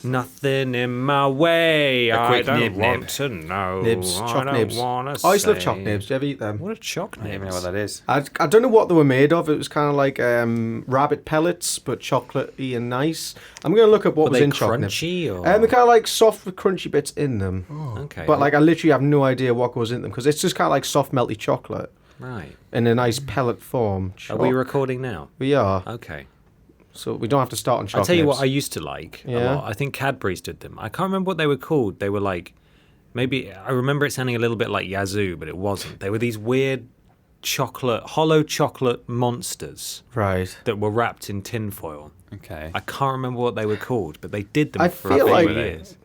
Nothing in my way. A I quick don't nib. want to know. Nibs, I choc don't nibs. wanna I used to love say. choc nibs. Do you ever eat them? What are choc I nibs? don't even know what that is. I don't know what they were made of. It was kind of like rabbit pellets, but chocolatey and nice. I'm going to look up what Were was they in choc nibs. crunchy or? They're kind of like soft with crunchy bits in them. Okay. But like I literally have no idea what goes in them because it's just kind of like soft melty chocolate Right. in a nice pellet form. Are we recording now? We are. Okay. So we don't have to start on choc I'll tell you nibs. what I used to like a Yeah. lot. I think Cadbury's did them. I can't remember what they were called. They were like, maybe, I remember it sounding a little bit like Yazoo, but it wasn't. They were these weird hollow chocolate monsters Right. that were wrapped in tinfoil. Okay. I can't remember what they were called, but they did them I for feel a like- few years.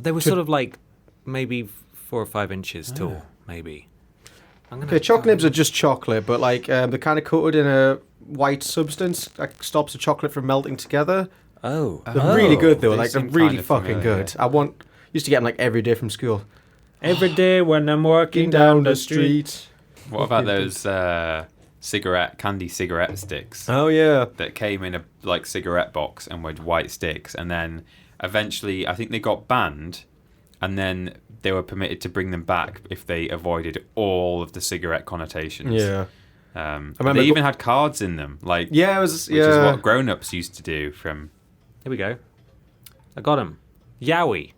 They were sort of like maybe 4 or 5 inches tall, maybe. Okay, choc nibs are just chocolate, but like they're kind of coated in a white substance that stops the chocolate from melting together. Oh. They're really good though. they Like they're seem really kind of fucking familiar. good. Used to get them like every day from school. Every day when I'm walking down the street. What about those candy cigarette sticks Oh yeah. that came in a like cigarette box and were white sticks, and then eventually I think they got banned, and then they were permitted to bring them back if they avoided all of the cigarette connotations. Yeah. They even had cards in them, like Yeah, it was. which is Yeah. what grown-ups used to do. From Here we go. I got them. Yowie.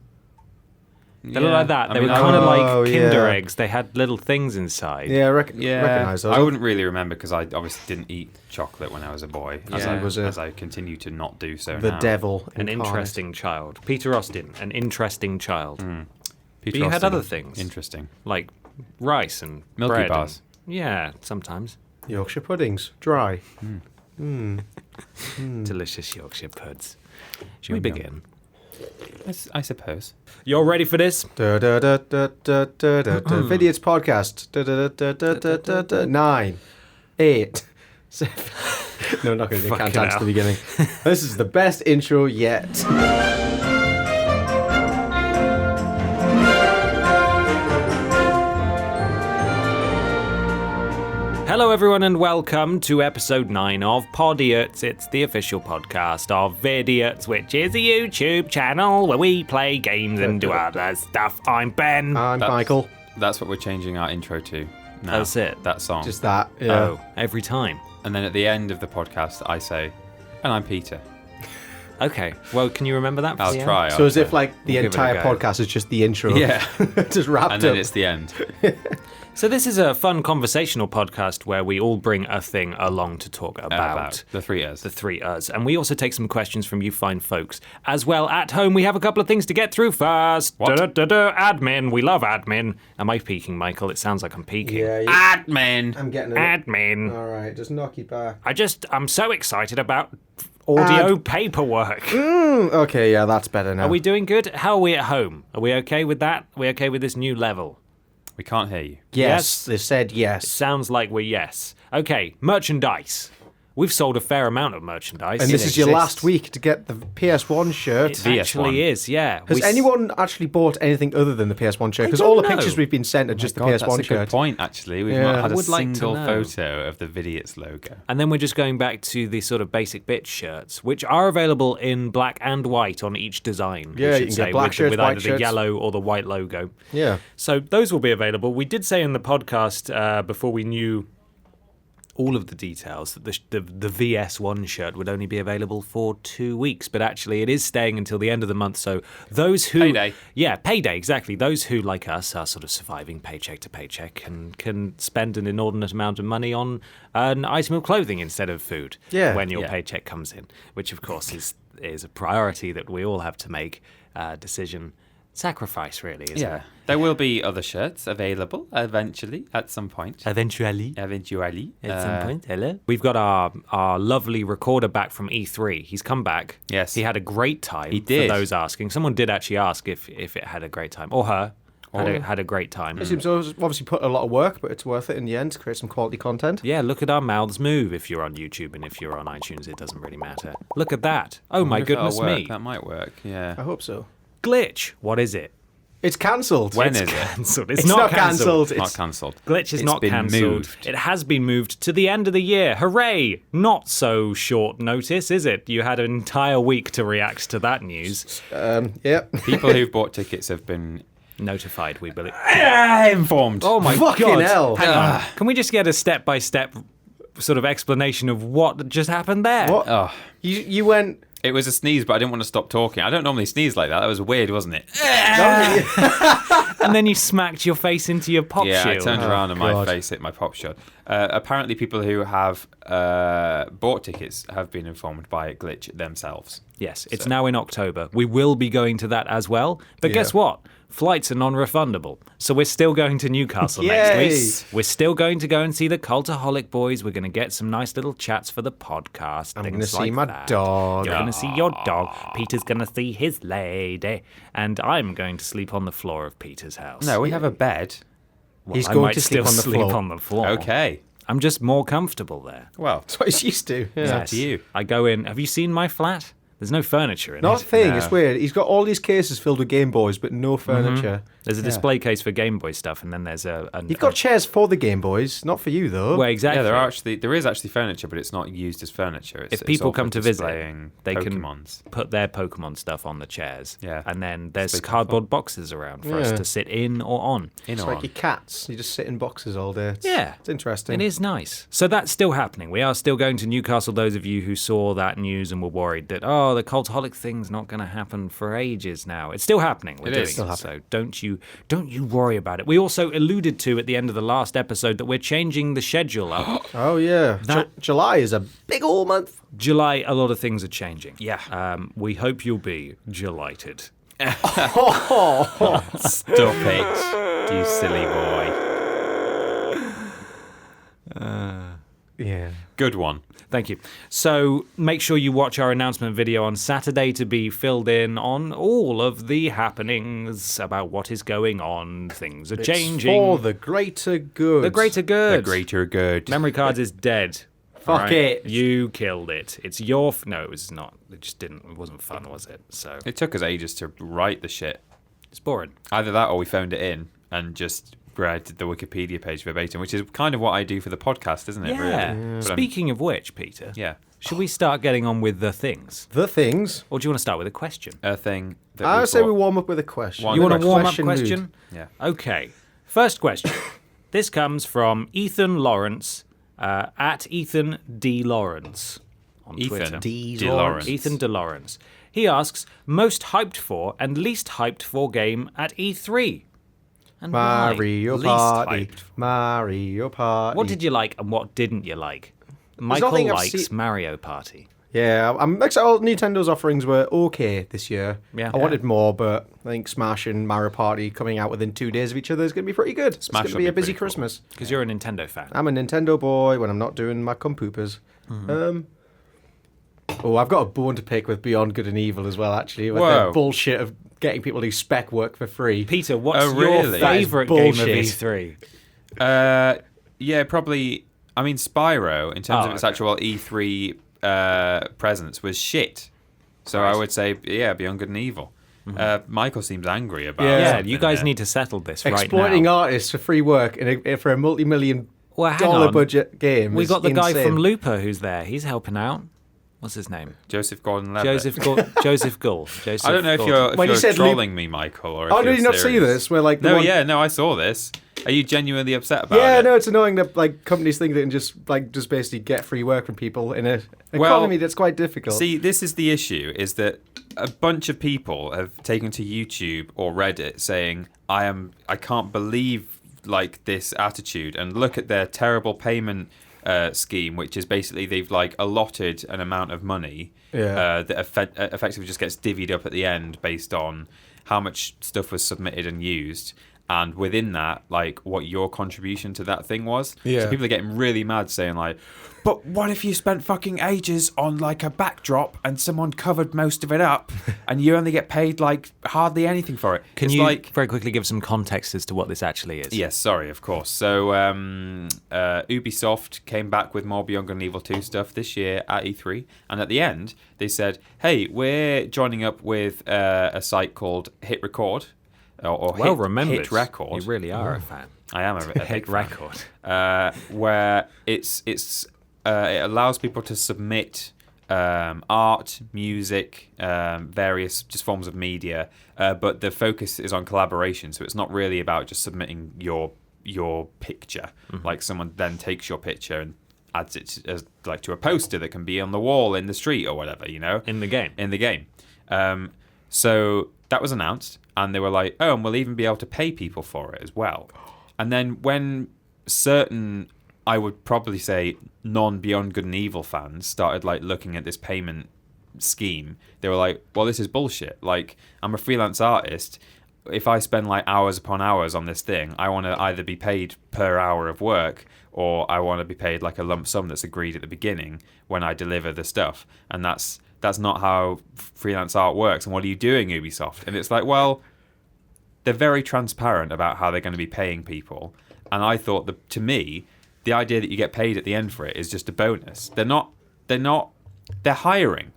They Yeah, look like that. I They mean, were kind of Oh, like Kinder yeah. eggs. They had little things inside. Yeah, Yeah, recognize those. I wouldn't really remember because I obviously didn't eat chocolate when I was a boy, as, Yeah. I continue to not do so The now. devil. An incarnate. interesting child. Peter Austin, an interesting child. Peter But you had Austin, other things. Interesting. Like rice and Milky bread. bars. Yeah, sometimes. Yorkshire puddings, dry. Delicious Yorkshire puds. Should we Yum, yum. begin? I suppose. You're ready for this? Da da da da da da da da. Vidiots podcast. Da da da da da da da. 9, 8, 7. No, I'm not going to do Fucking countdowns at hell. the beginning. This is the best intro yet. Hello, everyone, and welcome to episode 9 of Podiots. It's the official podcast of Vidiots, which is a YouTube channel where we play games and do other stuff. I'm Ben. I'm That's- Michael. That's what we're changing our intro to now. That's it? That song. Just that. Yeah. Oh, every time. And then at the end of the podcast, I say, and I'm Peter. Okay, well, can you remember that? for I'll the end? try. So as if like the We'll give it a entire go. podcast is just the intro. Yeah. Just wrapped And then up. it's the end. So this is a fun conversational podcast where we all bring a thing along to talk about. The three Us. The three us. And we also take some questions from you fine folks. As well, at home, we have a couple of things to get through first. What? Admin. We love admin. Am I peeking, Michael? It sounds like I'm peeking. Yeah. Admin. I'm getting it. Admin. All right, just knock it back. I'm so excited about audio paperwork. Okay, yeah, that's better now. Are we doing good? How are we at home? Are we okay with that? Are we okay with this new level? We can't hear you. Yes, they said yes. Sounds like we're yes. Okay, merchandise. We've sold a fair amount of merchandise. And this is your exists. last week to get the PS1 shirt. It VS1. actually is, yeah. Has anyone actually bought anything other than the PS1 shirt? Because all the don't know. pictures we've been sent are just the God, PS1 that's a shirt. good point, actually. We've Yeah. not had I a would like to single know. photo of the Vidiots logo. And then we're just going back to the sort of basic bitch shirts, which are available in black and white on each design. we Yeah, should you can say, get black with, shirts, with white either the shirts. yellow or the white logo. Yeah. So those will be available. We did say in the podcast before we knew all of the details that the VS1 shirt would only be available for 2 weeks, but actually it is staying until the end of the month. So those who Payday. Yeah, payday, exactly. Those who, like us, are sort of surviving paycheck to paycheck and can spend an inordinate amount of money on an item of clothing instead of food when your Yeah. paycheck comes in, which of course is a priority that we all have to make decision. Sacrifice, really, isn't it? There will be other shirts available eventually, at some point. Eventually. Eventually. At some point, hello. We've got our lovely recorder back from E3. He's come back. Yes. He had a great time. He did. For those asking. Someone did actually ask if it had a great time. Or her. Had a great time. It seems to have obviously put a lot of work, but it's worth it in the end to create some quality content. Yeah, look at our mouths move if you're on YouTube, and if you're on iTunes, it doesn't really matter. Look at that. Oh my Wonder if that'll goodness work. me. That might work, yeah. I hope so. Glitch. What is it? It's cancelled. When It's is it? cancelled. It's not cancelled. Not cancelled. Glitch is It's not been cancelled. moved. It has been moved to the end of the year. Hooray! Not so short notice, is it? You had an entire week to react to that news. Yep. People who've bought tickets have been Notified, we believe. informed. Oh my Fucking god! hell. Hang on. Can we just get a step-by-step sort of explanation of what just happened there? What? Oh, You went. it was a sneeze, but I didn't want to stop talking. I don't normally sneeze like that. That was weird, wasn't it? And then you smacked your face into your pop Yeah, shield. I turned around and my God. face hit my pop shot. Apparently, people who have bought tickets have been informed by Glitch themselves. Yes, it's now in October. We will be going to that as well. But guess what? Flights are non-refundable. So we're still going to Newcastle next Yay. week. We're still going to go and see the Cultaholic Boys. We're going to get some nice little chats for the podcast. I'm going going to to see my dog. You're going to see your dog. Peter's going to see his lady. And I'm going to sleep on the floor of Peter's house. No, we have a bed. Well, He's I going might to sleep still on the sleep floor. on the floor. Okay. I'm just more comfortable there. Well, That's what he's used to. Yeah. up to you. I go in. Have you seen my flat? There's no furniture in Not a it. thing. No. It's weird. He's got all these cases filled with Game Boys, but no furniture. There's a display case for Game Boy stuff, and then there's a. You've got chairs for the Game Boys, not for you though. Well, exactly. Yeah, there is actually furniture, but it's not used as furniture. It's, If people it's all come for to visit, displaying they Pokemons. can put their Pokemon stuff on the chairs. Yeah. And then there's Sleep on cardboard boxes around for us Yeah. to sit in or on. In It's or like on. your cats. You just sit in boxes all day. Yeah. It's interesting. It is nice. So that's still happening. We are still going to Newcastle. Those of you who saw that news and were worried that, the Cultaholic thing's not going to happen for ages now. It's still happening. We're It doing is. Still it. So don't you worry about it. We also alluded to at the end of the last episode that we're changing the schedule up. Oh yeah. July is a big old month. July, a lot of things are changing. Yeah. We hope you'll be delighted. Stop it, you silly boy. Yeah. Good one. Thank you. So make sure you watch our announcement video on Saturday to be filled in on all of the happenings about what is going on. Things are changing. For the greater good. The greater good. The greater good. Memory cards is dead. Fuck Right? it. You killed it. It's your... No, it was not. It just didn't... It wasn't fun, was it? So It took us ages to write the shit. it's boring. Either that or we phoned it in and just read the Wikipedia page verbatim, which is kind of what I do for the podcast, isn't it? Yeah. Really? But, Speaking of which, Peter, yeah. should we start getting on with the things? The things. Or do you want to start with a question? A thing that I we say we bought. warm up with a question. One You want a question. warm-up mood. question? Yeah. Okay. First question. This comes from Ethan Lawrence, at Ethan D. Lawrence on Twitter. Ethan D. D. Lawrence. Lawrence. Ethan De Lawrence. He asks, most hyped for and least hyped for game at E3? And why? Mario Least Party. hyped. Mario Party. What did you like and what didn't you like? Michael nothing I've likes seen- Mario Party. Yeah, I'm excited. All Nintendo's offerings were okay this year. Yeah. I wanted more, but I think Smash and Mario Party coming out within 2 days of each other is going to be pretty good. It's Smash going to will be be a busy pretty cool. Christmas. Because you're a Nintendo fan. I'm a Nintendo boy when I'm not doing my compoopers. I've got a bone to pick with Beyond Good and Evil as well, actually. With Whoa. the bullshit of getting people to do spec work for free. Peter, what's Oh, your really? That is favourite game of bullshit. E3? Yeah, probably. I mean, Spyro, in terms Oh, of its okay. actual E3 presence, was shit. So Right. I would say, yeah, Beyond Good and Evil. Michael seems angry about Yeah. Yeah, something you guys there. need to settle this right Exploiting now. artists for free work for a multi-million Well, hang dollar on. budget game. We is got the guy insane. from Looper who's there. He's helping out. What's his name? Joseph Gordon-Levitt. Joseph Gull. I don't know if you're, When you said trolling me, Michael, or if Oh, you're did you not see serious. this? Where like the No, one... yeah, no, I saw this. Are you genuinely upset about Yeah, it? no, it's annoying that like companies think they can just basically get free work from people in an Well, economy that's quite difficult. See, this is the issue: is that a bunch of people have taken to YouTube or Reddit saying, "I can't believe like this attitude," and look at their terrible payment scheme, which is basically they've like allotted an amount of money that effectively just gets divvied up at the end based on how much stuff was submitted and used. And within that, like, what your contribution to that thing was. Yeah. So people are getting really mad saying, like, but what if you spent fucking ages on, like, a backdrop and someone covered most of it up and you only get paid, like, hardly anything for it? Can It's you like... very quickly give some context as to what this actually is? Yes, sorry, of course. So Ubisoft came back with more Beyond Good and Evil 2 stuff this year at E3. And at the end, they said, hey, we're joining up with a site called Hit Record. or Well hit, remembered. hit record. You really are a fan. I am a Hit big fan. record. Where it allows people to submit art, music, various just forms of media, but the focus is on collaboration. So it's not really about just submitting your picture. Like someone then takes your picture and adds it to a poster that can be on the wall in the street or whatever, In the game. So that was announced, and they were like, oh, and we'll even be able to pay people for it as well. And then when certain, I would probably say, non-Beyond Good and Evil fans started like looking at this payment scheme, they were like, well, this is bullshit. Like, I'm a freelance artist. If I spend like hours upon hours on this thing, I want to either be paid per hour of work, or I want to be paid like a lump sum that's agreed at the beginning when I deliver the stuff. And that's not how freelance art works. And what are you doing, Ubisoft? And it's like, well, they're very transparent about how they're going to be paying people. And I thought that, to me, the idea that you get paid at the end for it is just a bonus. They're hiring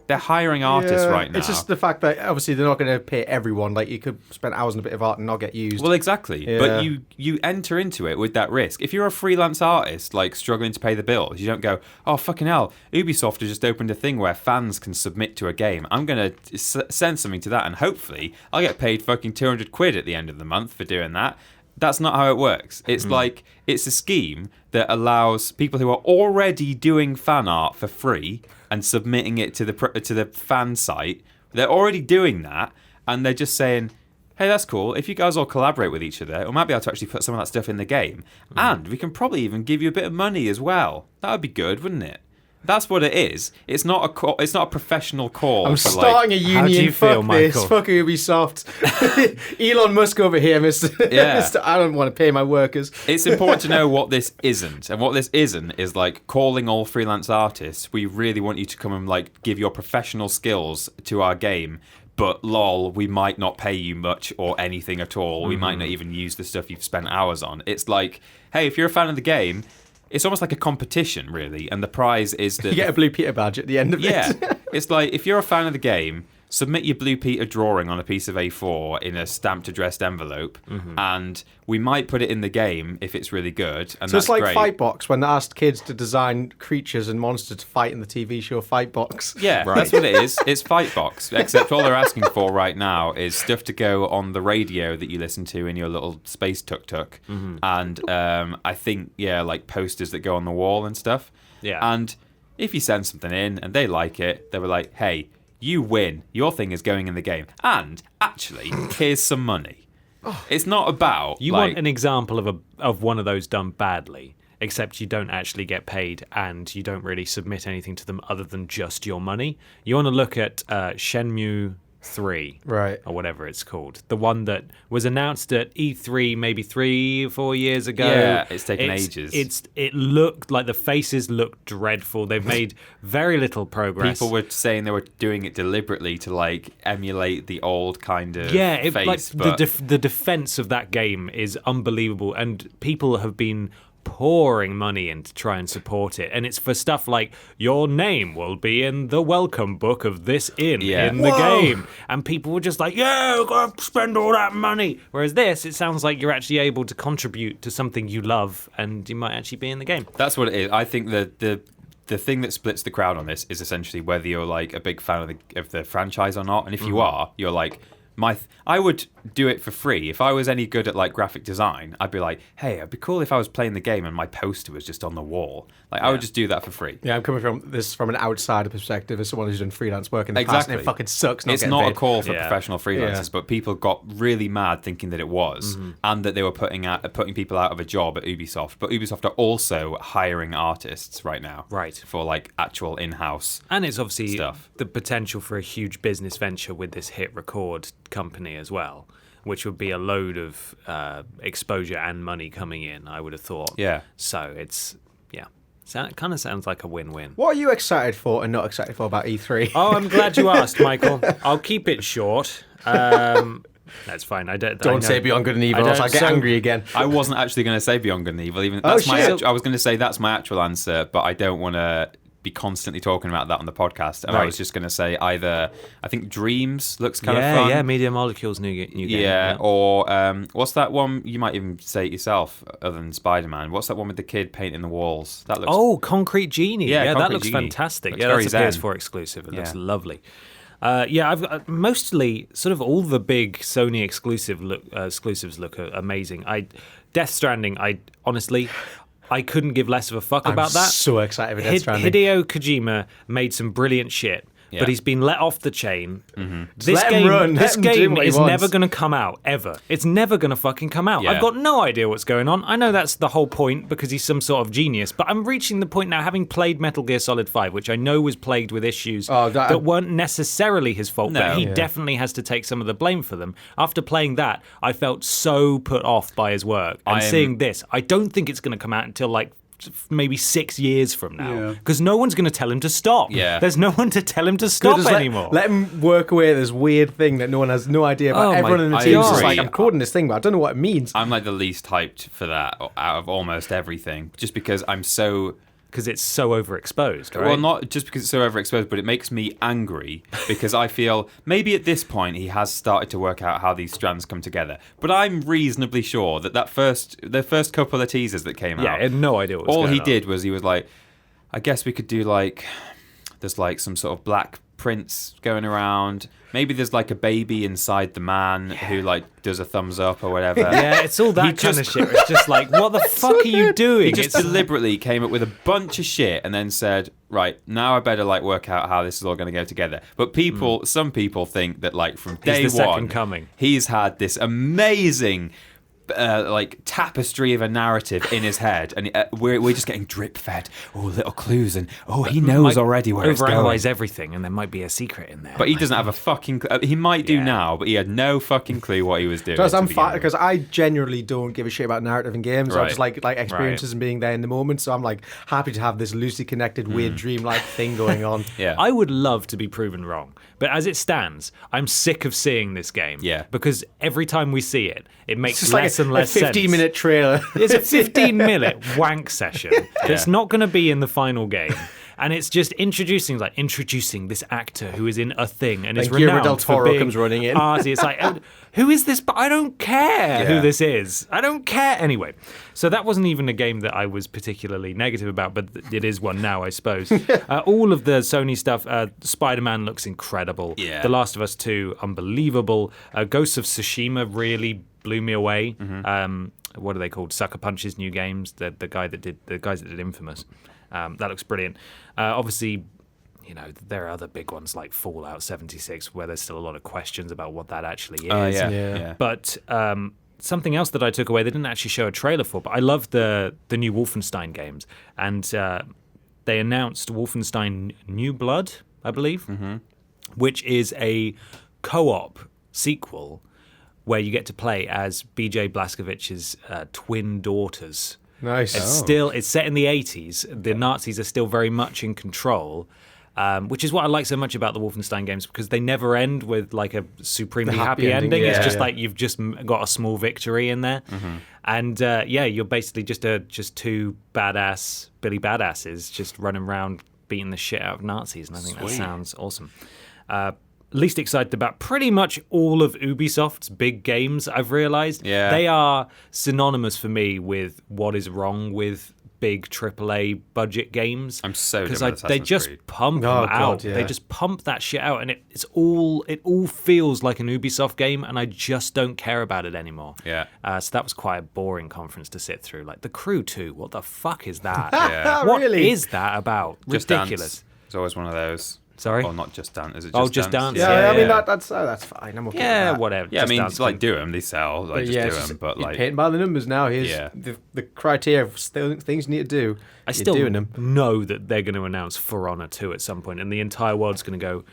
artists right now. It's just the fact that obviously they're not going to pay everyone. Like, you could spend hours on a bit of art and not get used. Well, exactly. Yeah. But you enter into it with that risk. If you're a freelance artist, like, struggling to pay the bills, you don't go, oh, fucking hell, Ubisoft has just opened a thing where fans can submit to a game. I'm going to send something to that, and hopefully I'll get paid fucking 200 quid at the end of the month for doing that. That's not how it works. It's like, it's a scheme that allows people who are already doing fan art for free and submitting it to the fan site. They're already doing that, and they're just saying, hey, that's cool. If you guys all collaborate with each other, we might be able to actually put some of that stuff in the game. And we can probably even give you a bit of money as well. That would be good, wouldn't it? That's what it is. It's not a professional call. I'm for starting like, a how do union. you feel, Fuck this. Michael? Fuck Ubisoft. Elon Musk over here, Mr. Yeah. Mr. I don't want to pay my workers. It's important to know what this isn't. And what this isn't is like calling all freelance artists. We really want you to come and like give your professional skills to our game. But lol, we might not pay you much or anything at all. We might not even use the stuff you've spent hours on. It's like, hey, if you're a fan of the game, it's almost like a competition, really. And the prize is that You get a Blue Peter badge at the end of yeah, it. it's like, if you're a fan of the game, submit your Blue Peter drawing on a piece of A4 in a stamped addressed envelope, and we might put it in the game if it's really good. And So that's it's like great. Fightbox when they asked kids to design creatures and monsters to fight in the TV show Fightbox. Yeah, that's what it is. It's Fightbox, except all they're asking for right now is stuff to go on the radio that you listen to in your little space tuk-tuk, and I think, like posters that go on the wall and stuff. Yeah. And if you send something in and they like it, they were like, hey, you win. Your thing is going in the game. And actually, here's some money. It's not about... You like, want an example of one of those done badly, except you don't actually get paid and you don't really submit anything to them other than just your money. You want to look at Shenmue 3, Right. or whatever it's called. The one that was announced at E3 maybe 3-4 years ago. Yeah, it's taken ages. It looked like the faces looked dreadful. They've made very little progress. People were saying they were doing it deliberately to like emulate the old kind of Yeah, face. like but the defense of that game is unbelievable, and people have been pouring money in to try and support it, and it's for stuff like your name will be in the welcome book of this inn in the game, and people were just like, yeah, we're gonna spend all that money. Whereas this, it sounds like you're actually able to contribute to something you love, and you might actually be in the game. That's what it is. I think the thing that splits the crowd on this is essentially whether you're like a big fan of the franchise or not, and if you are, you're like, I would do it for free. If I was any good at like graphic design, I'd be like, hey, it'd be cool if I was playing the game and my poster was just on the wall. Like, I would just do that for free. Yeah, I'm coming from this from an outsider perspective as someone who's done freelance work in the past, and it fucking sucks. It's not a call for Yeah. professional freelancers, but people got really mad thinking that it was, and that they were putting people out of a job at Ubisoft. But Ubisoft are also hiring artists right now, Right. for like actual in-house. And it's obviously Stuff. the potential for a huge business venture with this hit record company as well, which would be a load of exposure and money coming in, I would have thought. Yeah. So it kind of sounds like a win-win. What are you excited for and not excited for about E3? Oh, I'm glad you asked, Michael. I'll keep it short. That's fine. I Don't say Beyond Good and Evil, I else I don't- get so- angry again. I wasn't actually going to say Beyond Good and Evil. Even Oh, that's shit. I was going to say that's my actual answer, but I don't want to be constantly talking about that on the podcast, and I Right. was just going to say either I think Dreams looks kind of Yeah, fun. yeah, Media Molecule's new game. Yeah, or what's that one? You might even say it yourself, other than Spider-Man. What's that one with the kid painting the walls? That looks. Oh, Concrete Genie. Yeah, Yeah, that Concrete looks Genie. fantastic. Looks Yeah, very that's a zen. PS4 exclusive. It looks Yeah. lovely. Yeah, I've got mostly sort of all the big Sony exclusives look amazing. Death Stranding. I honestly couldn't give less of a fuck about that. So excited with Death Stranding. Hideo Kojima made some brilliant shit. Yeah. But he's been let off the chain. This let him game, run. Let this him do game what he is wants. never going to come out, ever. It's never going to fucking come out. Yeah. I've got no idea what's going on. I know that's the whole point because he's some sort of genius, but I'm reaching the point now, having played Metal Gear Solid 5, which I know was plagued with issues that weren't necessarily his fault, but he definitely has to take some of the blame for them. After playing that, I felt so put off by his work. And seeing this, I don't think it's going to come out until like maybe 6 years from now, because no one's going to tell him to stop. Yeah. There's no one to tell him to stop anymore. Let him work away this weird thing that no one has no idea about. Oh my Everyone in the team's just God. like, I'm coding this thing, but I don't know what it means. I'm like the least hyped for that out of almost everything, just because I'm so. Because it's so overexposed, right? Well, not just because it's so overexposed, but it makes me angry because I feel maybe at this point he has started to work out how these strands come together. But I'm reasonably sure that the first couple of teasers that came I out, had no idea what was all going he on. did was he was like, I guess we could do like, there's like some sort of black prince going around. Maybe there's like a baby inside the man who like does a thumbs up or whatever. Yeah, it's all that kind of shit. It's just like, what the fuck are you doing? He just deliberately came up with a bunch of shit and then said, right, now I better like work out how this is all going to go together. But some people think that like from day the second one, coming. He's had this amazing like tapestry of a narrative in his head, and we're just getting drip fed. Oh, little clues, and he knows already where it's going. Overanalyze everything, and there might be a secret in there. But he doesn't have a fucking. He might do now, but he had no fucking clue what he was doing. Because I genuinely don't give a shit about narrative in games. I Right. just like experiences and being there in the moment. So I'm like happy to have this loosely connected, weird dream-like thing going on. Yeah. I would love to be proven wrong, but as it stands, I'm sick of seeing this game. Yeah. Because every time we see it, it makes It's less like and less a 15-minute trailer. It's a 15-minute wank session that's not going to be in the final game. And it's just introducing this actor who is in a thing and is Guillermo renowned del for Toro being comes running in. arty. It's like, who is this? But I don't care who Yeah. this is. I don't care. Anyway, so that wasn't even a game that I was particularly negative about, but it is one now, I suppose. All of the Sony stuff, Spider-Man looks incredible. Yeah. The Last of Us 2, unbelievable. Ghosts of Tsushima really blew me away. What are they called? Sucker Punch's new games. The guys that did Infamous. That looks brilliant. Obviously, there are other big ones like Fallout 76, where there's still a lot of questions about what that actually is. Yeah. But something else that I took away, they didn't actually show a trailer for, but I love the new Wolfenstein games, and they announced Wolfenstein New Blood, I believe, which is a co-op sequel where you get to play as BJ Blazkowicz's twin daughters. Nice. It's set in the 80s. The Nazis are still very much in control, which is what I like so much about the Wolfenstein games, because they never end with like a supremely happy ending. It's just like you've just got a small victory in there. And you're basically just two badass Billy Badasses just running around beating the shit out of Nazis. And I think that sounds awesome. Least excited about pretty much all of Ubisoft's big games, I've realized. Yeah. They are synonymous for me with what is wrong with big AAA budget games. I'm so done with they Assassin's just Creed. pump them out. They just pump that shit out, and it all feels like an Ubisoft game, and I just don't care about it anymore. Yeah. So that was quite a boring conference to sit through. Like The Crew 2, what the fuck is that? Yeah. What Really? is that about? Just Ridiculous. Dance. It's always one of those. Sorry? Or not Just Dance. Is it Just Dance. Yeah, I mean that's fine. I'm okay. Yeah, with that. whatever. Yeah, I Just mean, Dance it's like can- do them. They sell. Like just do them. But you're like, painting by the numbers now. Here's Yeah. the criteria of things you need to do. I You're still doing them. know that they're going to announce For Honor 2 at some point, and the entire world's going to go,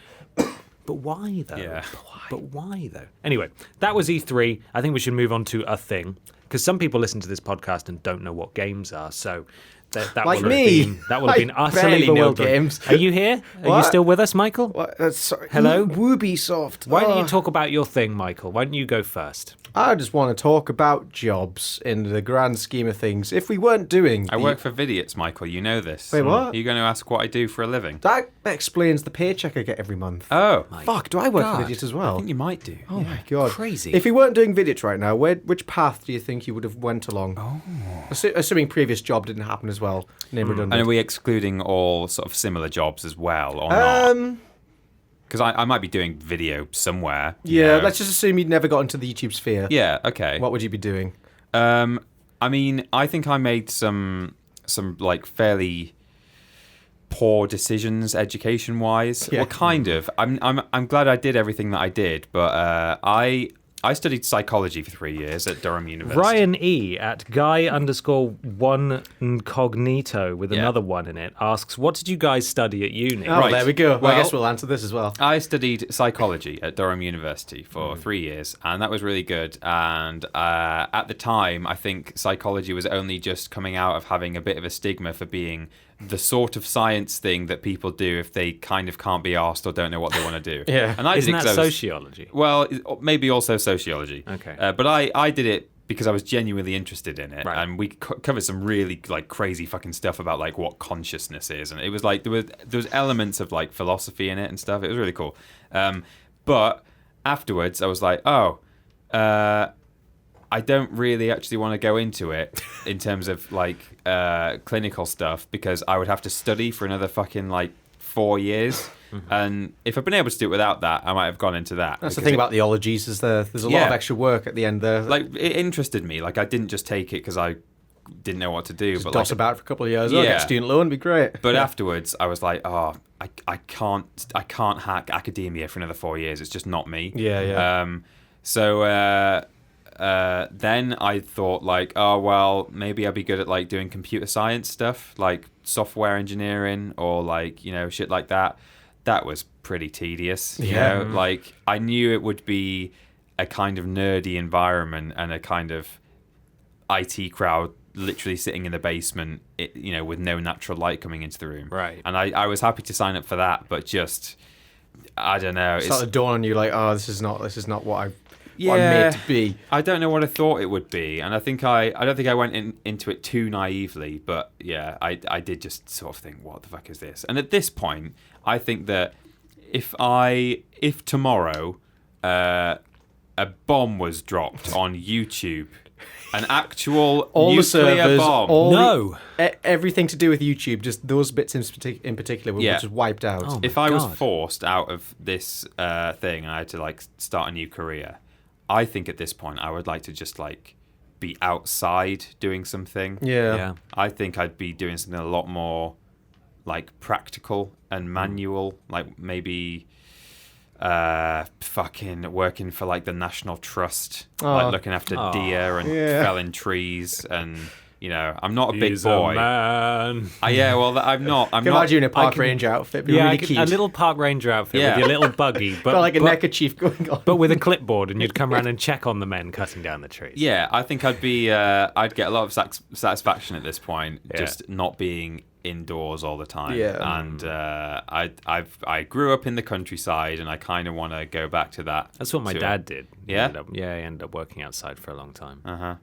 but why though? Yeah. But why though? Anyway, that was E3. I think we should move on to a thing, because some people listen to this podcast and don't know what games are, so that Like will me. that will have been I utterly barely know bewildering. games. Are you here? Are you What? still with us, Michael? What? Sorry. Hello? Ubisoft. Why don't you talk about your thing, Michael? Why don't you go first? I just want to talk about jobs in the grand scheme of things. If we weren't doing... I work for Vidiots, Michael. You know this. Wait, what? Are you going to ask what I do for a living? That explains the paycheck I get every month. Oh. Fuck, do I work for God. Vidiots as I well? think you might do. Oh my god. Crazy. If we weren't doing Vidiots right now, which path do you think you would have went along? Oh. Assuming previous job didn't happen as well. Name redundant. And are we excluding all sort of similar jobs as well, or not? Because I might be doing video somewhere. you Yeah, know. let's just assume you'd never got into the YouTube sphere. Yeah, okay. What would you be doing? I mean, I think I made some like fairly poor decisions education wise. Yeah. Well, kind of. I'm glad I did everything that I did, but I studied psychology for 3 years at Durham University. Ryan E at Guy_1 Incognito with Yeah. another one in it asks, what did you guys study at uni? Oh, Right. there we go. Well, I Well- guess we'll answer this as well. I studied psychology at Durham University for 3 years, and that was really good. And at the time, I think psychology was only just coming out of having a bit of a stigma for being the sort of science thing that people do if they kind of can't be asked or don't know what they want to do. Yeah. And I Isn't did it that 'cause I was- sociology? Well, maybe also sociology. Okay. But I did it because I was genuinely interested in it, Right. and we covered some really like crazy fucking stuff about like what consciousness is, and it was like there was elements of like philosophy in it and stuff. It was really cool. But afterwards, I was like, I don't really actually want to go into it in terms of like clinical stuff because I would have to study for another fucking like 4 years. And if I'd been able to do it without that, I might have gone into that. That's the because thing it- about the ologies is there's a lot Yeah. of extra work at the end there. like it interested me. Like I didn't just take it because I didn't know what to do. just But doss like, about for a couple of years. Oh, Yeah. get a student loan, be great. but afterwards, I was like, oh, I can't hack academia for another 4 years. It's just not me. Yeah. So then I thought like, oh well, maybe I'd be good at like doing computer science stuff, like software engineering or like shit like that. That was pretty tedious. You Yeah. know, like I knew it would be a kind of nerdy environment and a kind of IT crowd literally sitting in the basement, with no natural light coming into the room. Right. And I was happy to sign up for that, but just I don't know. It started dawn on you like, oh, this is not what I'm Yeah. made to be. I don't know what I thought it would be, and I don't think I went into it too naively, but yeah, I did just sort of think, what the fuck is this? And at this point, I think that if tomorrow a bomb was dropped on YouTube, an actual All the nuclear servers, bomb, No. Everything to do with YouTube, just those bits in particular were Yeah. just wiped out. Oh. if my I was God. forced out of this thing and I had to like start a new career, I think at this point I would like to just like be outside doing something. Yeah. I think I'd be doing something a lot more like practical and manual, like maybe fucking working for like the National Trust, like looking after deer and Yeah. felling trees, and I'm not a big He's boy. a man. I'm not. Can you imagine a park ranger outfit? It'd be really cute. a little park ranger outfit Yeah. with your little buggy, but Got like a but, neckerchief going on. but with a clipboard, and you'd come around and check on the men cutting down the trees. Yeah, I think I'd be. I'd get a lot of satisfaction at this point, Yeah. just not being indoors all the time. Yeah. And I grew up in the countryside, and I kind of want to go back to that. That's what my too. dad did. Yeah? He ended up working outside for a long time.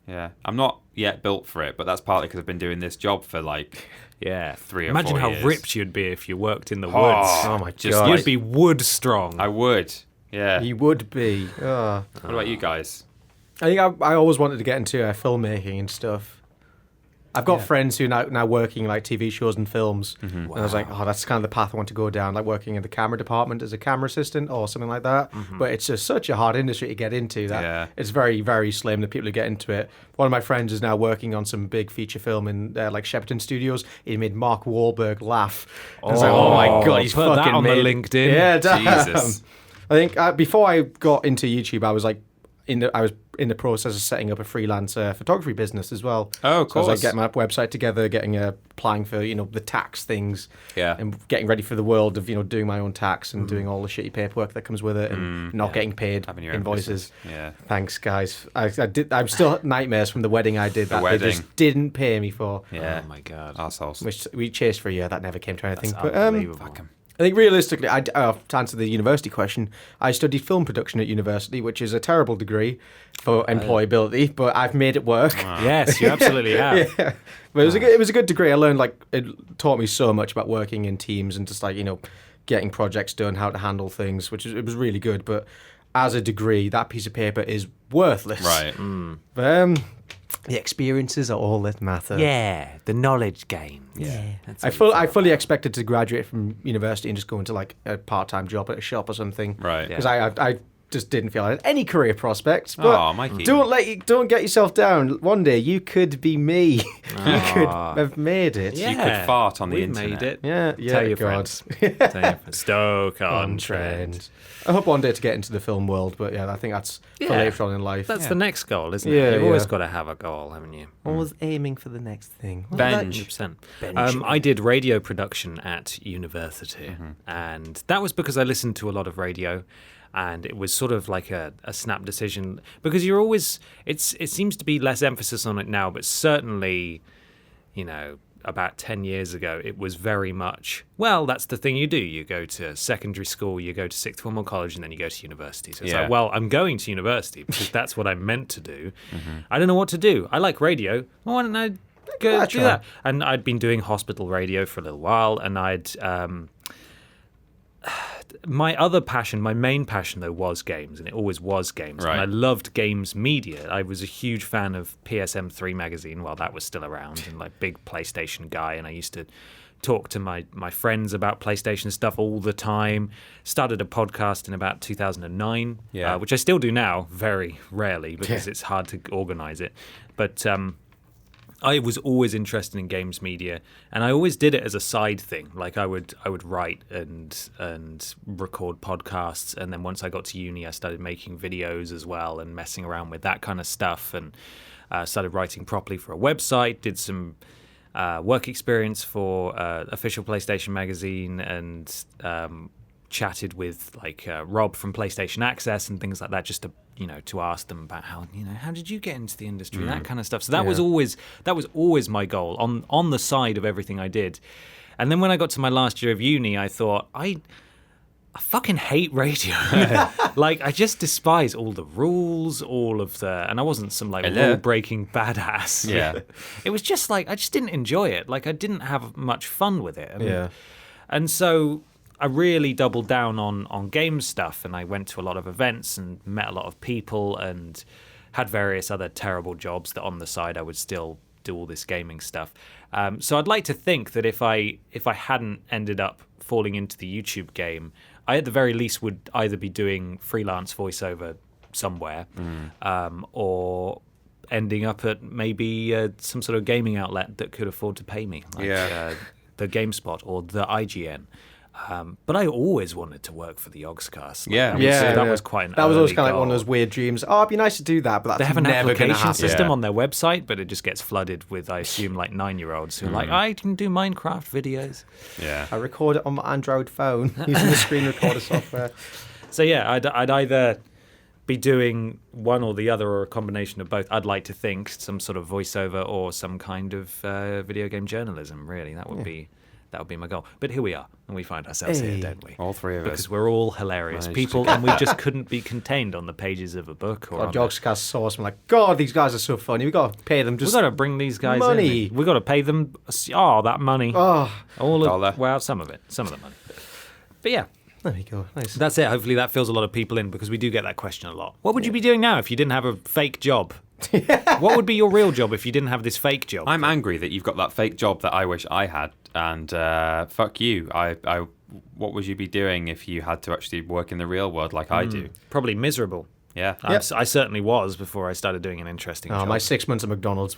Yeah, I'm not yet built for it, but that's partly because I've been doing this job for like Yeah. 3 or Imagine 4 how years. ripped you'd be if you worked in the Oh, woods. Oh my just god. You'd be wood strong. I would. Yeah. You would be. Oh. What about you guys? I think I always wanted to get into filmmaking and stuff. I've got friends who now working like TV shows and films, and I was like, oh, that's kind of the path I want to go down, like working in the camera department as a camera assistant or something like that. But it's just such a hard industry to get into that it's very, very slim the people who get into it. One of my friends is now working on some big feature film in like Shepperton Studios. He made Mark Wahlberg laugh. I was like, oh my god, he's put that fucking on the made... LinkedIn. Yeah, damn. Jesus. I think before I got into YouTube, I was like I was in the process of setting up a freelance photography business as well. Oh, of So I was like course. getting my website together, applying for the tax things, Yeah. and getting ready for the world of doing my own tax and doing all the shitty paperwork that comes with it, and not getting paid Having your own invoices. business. Yeah. Thanks, guys. I'm still nightmares from the wedding I did that they wedding. just didn't pay me for, Yeah. Oh my god. Assholes. which we chased for a year. That never came to anything. That's But unbelievable. Fuck 'em. I think realistically, to answer the university question, I studied film production at university, which is a terrible degree for employability, but I've made it work. Wow. Yes, you absolutely have. Yeah. But it was a good degree. I learned, like, it taught me so much about working in teams and just, like, you know, getting projects done, how to handle things, it was really good. But as a degree, that piece of paper is worthless. Right. But, the experiences are all that matter. Yeah, the knowledge gain. Yeah. That's I what it's fully expected to graduate from university and just go into, like, a part-time job at a shop or something. Right. Because I just didn't feel I had any career prospects. But Oh, Mikey. don't get yourself down. One day you could be me. You could have made it. Yeah. You could fart on the We've internet. made it. Yeah. Tell your God. friends. Tell your friends. Stoke on trend. I hope one day to get into the film world, but yeah, I think that's for Yeah. later on in life. That's the next goal, isn't Yeah, it? You've always yeah. got to have a goal, haven't you? Always aiming for the next thing. Bench. 100%. I did radio production at university, and that was because I listened to a lot of radio, and it was sort of like a snap decision, because you're always, it seems to be less emphasis on it now, but certainly, you know, about 10 years ago, it was very much, well, that's the thing you do. You go to secondary school, you go to sixth form or college, and then you go to university. So it's Yeah. like, well, I'm going to university because that's what I'm meant to do. I don't know what to do. I like radio. Well, why don't I go do try. that? And I'd been doing hospital radio for a little while, and I'd... my other passion, my main passion though, was games, and it always was games. Right. And I loved games media. I was a huge fan of PSM3 magazine while that was still around, and like big PlayStation guy. And I used to talk to my friends about PlayStation stuff all the time. Started a podcast in about 2009, which I still do now, very rarely because it's hard to organize it. But I was always interested in games media, and I always did it as a side thing. Like I would write and record podcasts, and then once I got to uni, I started making videos as well and messing around with that kind of stuff, and started writing properly for a website. Did some work experience for official PlayStation magazine, and chatted with like Rob from PlayStation Access and things like that, just to ask them about how did you get into the industry, that kind of stuff. So that was always my goal on the side of everything I did. And then when I got to my last year of uni, I thought I fucking hate radio. Like I just despise all the rules, and I wasn't some like rule breaking badass. Yeah. It was just like I just didn't enjoy it. Like I didn't have much fun with it. And so I really doubled down on game stuff, and I went to a lot of events and met a lot of people and had various other terrible jobs that on the side I would still do all this gaming stuff. So I'd like to think that if I hadn't ended up falling into the YouTube game, I at the very least would either be doing freelance voiceover somewhere, or ending up at maybe some sort of gaming outlet that could afford to pay me, like the GameSpot or the IGN. But I always wanted to work for the Yogscast. That was quite an That was always early kind of like goal. one of those weird dreams. Oh, it'd be nice to do that, but that's They have an never going to application happen. system on their website, but it just gets flooded with, I assume, like 9-year-olds who are like, I can do Minecraft videos. Yeah. I record it on my Android phone using the screen recorder software. So yeah, I'd either be doing one or the other, or a combination of both. I'd like to think some sort of voiceover or some kind of video game journalism. Really, that would be my goal. But here we are, and we find ourselves here, don't we? All three of us. Because we're all hilarious Managed people, and we just couldn't be contained on the pages of a book. Or Yogscast saw us and like, God, these guys are so funny. We got to pay them just we got to bring these guys money. in. We got to pay them. That money. Oh, All of dollar. Well, some of the money. But yeah. there you go. Nice. That's it. Hopefully that fills a lot of people in, because we do get that question a lot. What would you be doing now if you didn't have a fake job? What would be your real job if you didn't have this fake job? I'm angry that you've got that fake job that I wish I had, and fuck you. What would you be doing if you had to actually work in the real world like I do? Probably miserable. Yeah. I certainly was before I started doing an interesting job. My 6 months at McDonald's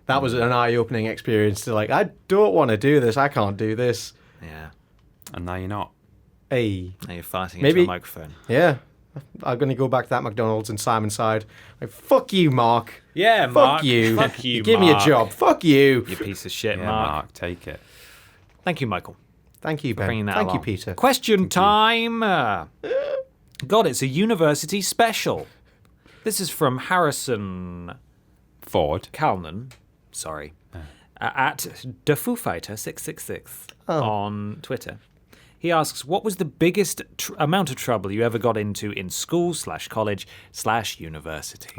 that was an eye-opening experience to like, I don't want to do this. I can't do this. Yeah. And now you're not. Hey. Now you're farting Maybe- into a microphone. Yeah. I'm going to go back to that McDonald's in Simonside. Like, fuck you, Mark. Yeah, Fuck Mark. you. Fuck you, Give me a Mark. job. Fuck you. You piece of shit, Yeah, Mark. Mark, take it. Thank you, Michael. Thank you, Ben. Bringing that Thank you, along. Peter. Question time. God, it's a university special. This is from Harrison Ford. Calnan. Sorry. At DeFooFighter666 on Twitter. He asks, what was the biggest amount of trouble you ever got into in school / college / university?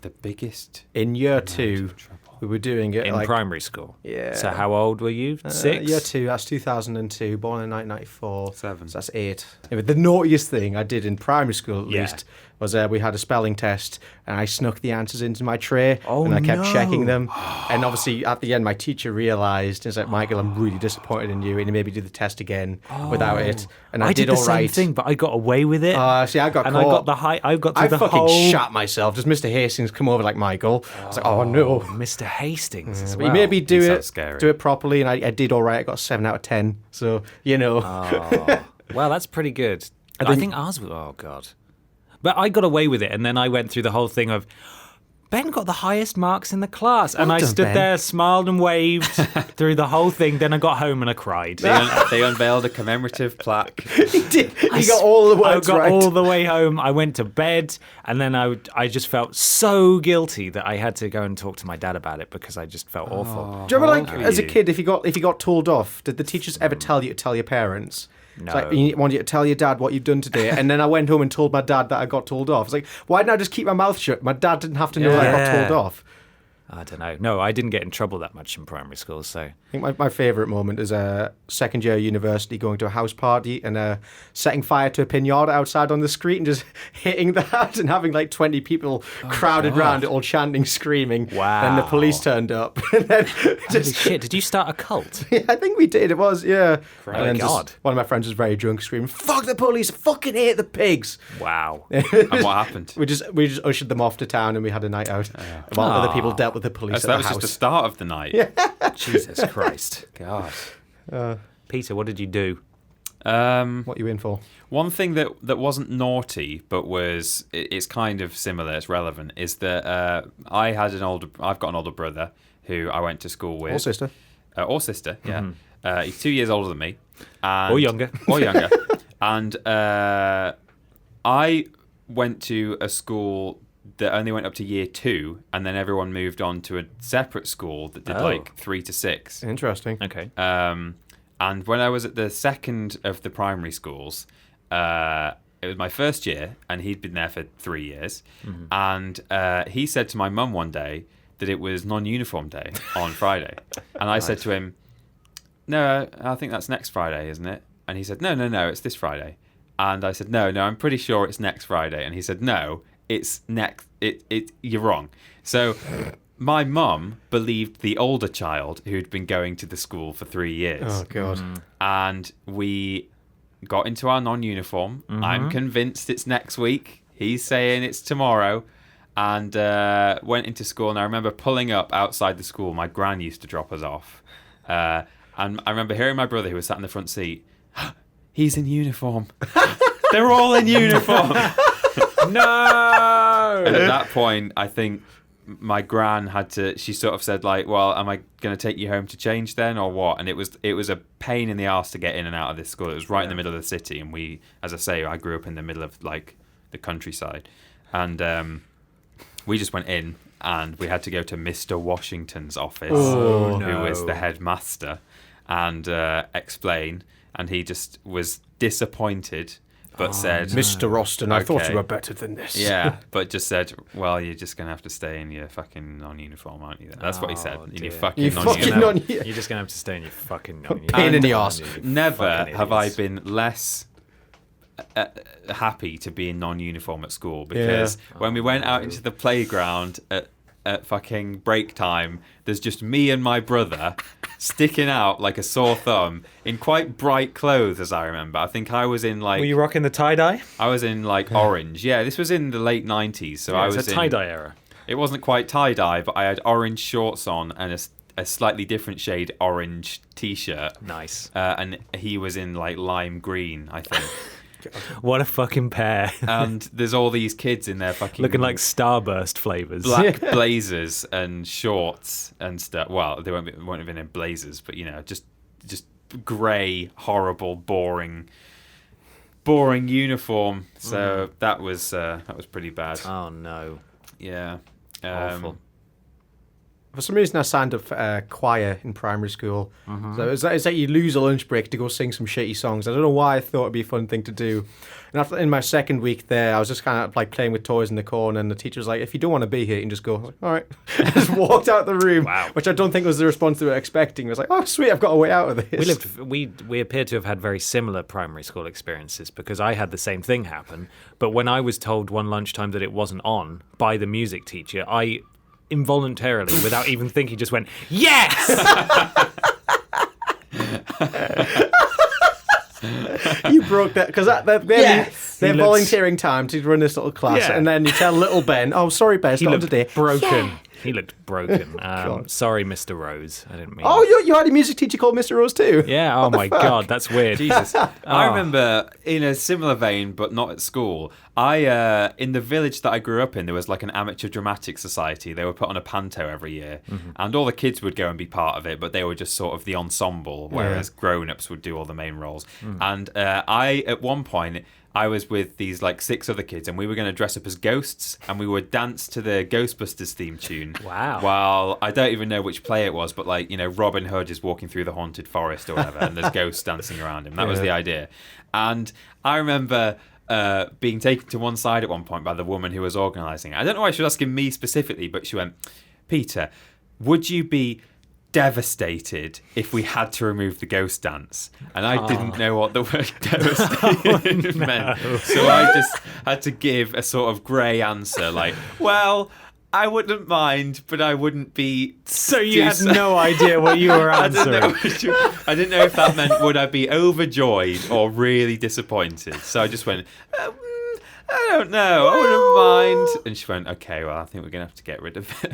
The biggest In year amount 2, of trouble. we were doing it In like primary school? Yeah. So how old were you? 6? Year 2, that's 2002, born in 1994. 7. So that's 8. Anyway, the naughtiest thing I did in primary school, at least, was we had a spelling test, and I snuck the answers into my tray, and I kept checking them. And obviously, at the end, my teacher realised, he's like, Michael, I'm really disappointed in you, and he made me do the test again without it. And I did the all right. same thing, but I got away with it. See, I got and caught. I got the I got through I the fucking whole. shat myself. Does Mr. Hastings come over like Michael? I was like, oh no. Mr. Hastings as But well. he made me do sounds it, scary. do it properly, and I did all right. I got a 7 out of 10. So, you know. Well, that's pretty good. I think ours was. Oh God. But I got away with it, and then I went through the whole thing of Ben got the highest marks in the class, and I done, stood Ben. there, smiled and waved through the whole thing. Then I got home and I cried. They unveiled a commemorative plaque. He did. He got all the words I got right. all the way home. I went to bed, and then I just felt so guilty that I had to go and talk to my dad about it because I just felt awful. Do you remember, like, How old were as a you? kid, if you got told off, did the teachers ever tell you to tell your parents? No. It's like, you want you to tell your dad what you've done today. And then I went home and told my dad that I got told off. It's like, why didn't I just keep my mouth shut? My dad didn't have to know that I got Yeah. told off. I don't know. No, I didn't get in trouble that much in primary school, so. I think my favourite moment is second year university, going to a house party and setting fire to a pinata outside on the street and just hitting that and having like 20 people crowded round it, all chanting, screaming. Wow. And the police turned up. And then Holy just, shit, did you start a cult? yeah, I think we did. It was, yeah. Great And then God. one of my friends was very drunk, screaming, "Fuck the police! I fucking hate the pigs!" Wow. And what happened? We just ushered them off to town and we had a night out. While other people dealt with the police So at that the was house. just the start of the night. Jesus Christ. God. Peter, what did you do? What are you in for? One thing that wasn't naughty, but it's kind of similar, it's relevant, is that I've got an older brother who I went to school with. Or sister. Or sister, yeah. He's 2 years older than me. And, Or younger. Or younger. And I went to a school that only went up to year 2, and then everyone moved on to a separate school that did like 3 to 6. Interesting. Okay. And when I was at the second of the primary schools, it was my first year, and he'd been there for 3 years. And he said to my mum one day that it was non-uniform day on Friday. And I said to him, "No, I think that's next Friday, isn't it?" And he said, No, it's this Friday. And I said, No, I'm pretty sure it's next Friday. And he said, No, it's next. You're wrong. So my mum believed the older child who'd been going to the school for 3 years. Oh, God. And we got into our non-uniform. I'm convinced it's next week. He's saying it's tomorrow. And went into school. And I remember pulling up outside the school. My gran used to drop us off. And I remember hearing my brother, who was sat in the front seat, "He's in uniform." They're all in uniform. No! And at that point, I think my gran she sort of said, like, "Well, am I going to take you home to change then, or what?" And it was a pain in the arse to get in and out of this school. It was right in the middle of the city, and as I say, I grew up in the middle of like the countryside, and we just went in, and we had to go to Mr. Washington's office, who was the headmaster, and explain. And he just was disappointed, but said, Mr. Austin, I thought Okay. you were better than this. Yeah, but just said, "Well, you're just going to have to stay in your fucking non-uniform, aren't you?" That's what he said. In dear. your fucking You non-uniform. fucking non- You're just going to have to stay in your fucking... Pain in the arse. Never Fucking have I idiots. been less happy to be in non-uniform at school, because when we went out into the playground at fucking break time, there's just me and my brother sticking out like a sore thumb in quite bright clothes, as I remember. I think I was in like... Were you rocking the tie-dye? I was in like orange. Yeah, this was in the late 90s, so I was It's a in... tie-dye era. It wasn't quite tie-dye, but I had orange shorts on and a slightly different shade orange t-shirt. Nice. And he was in like lime green, I think. What a fucking pair. And there's all these kids in their fucking... Looking like Starburst flavours. black blazers and shorts and stuff. Well, they won't have been in blazers, but, you know, just grey, horrible, boring uniform. So that was pretty bad. Oh, no. Yeah. Awful. For some reason, I signed up for choir in primary school. Mm-hmm. So it's like you lose a lunch break to go sing some shitty songs. I don't know why I thought it'd be a fun thing to do. And in my second week there, I was just kind of like playing with toys in the corner, and the teacher was like, "If you don't want to be here, you can just go." I was like, "All right." I just walked out the room, which I don't think was the response they were expecting. I was like, "Oh, sweet, I've got a way out of this." We appear to have had very similar primary school experiences because I had the same thing happen. But when I was told one lunchtime that it wasn't on by the music teacher, I involuntarily, without even thinking, just went, "Yes!" You broke that because they're volunteering time to run this little class, Yeah. and then you tell little Ben, "Oh, sorry, Ben, it's He not looked today." broken. He looked broken. God. Sorry, Mr. Rose. I didn't mean. Oh, you had a music teacher called Mr. Rose too? Yeah. Oh my God, that's weird. Jesus. I remember in a similar vein, but not at school. In the village that I grew up in, there was like an amateur dramatic society. They were put on a panto every year, and all the kids would go and be part of it, but they were just sort of the ensemble, whereas grown-ups would do all the main roles. And at one point, I was with these like 6 other kids, and we were going to dress up as ghosts, and we would dance to the Ghostbusters theme tune. Wow. While I don't even know which play it was, but like, you know, Robin Hood is walking through the haunted forest or whatever, and there's ghosts dancing around him. That was the idea. And I remember being taken to one side at one point by the woman who was organising it. I don't know why she was asking me specifically, but she went, "Peter, would you be devastated if we had to remove the ghost dance?" And I didn't know what the word devastated meant. So I just had to give a sort of grey answer like, "Well, I wouldn't mind, but I wouldn't be..." So you had no idea what you were answering. I didn't know if that meant would I be overjoyed or really disappointed. So I just went, "I don't know, I wouldn't mind." And she went, "Okay, well, I think we're going to have to get rid of it."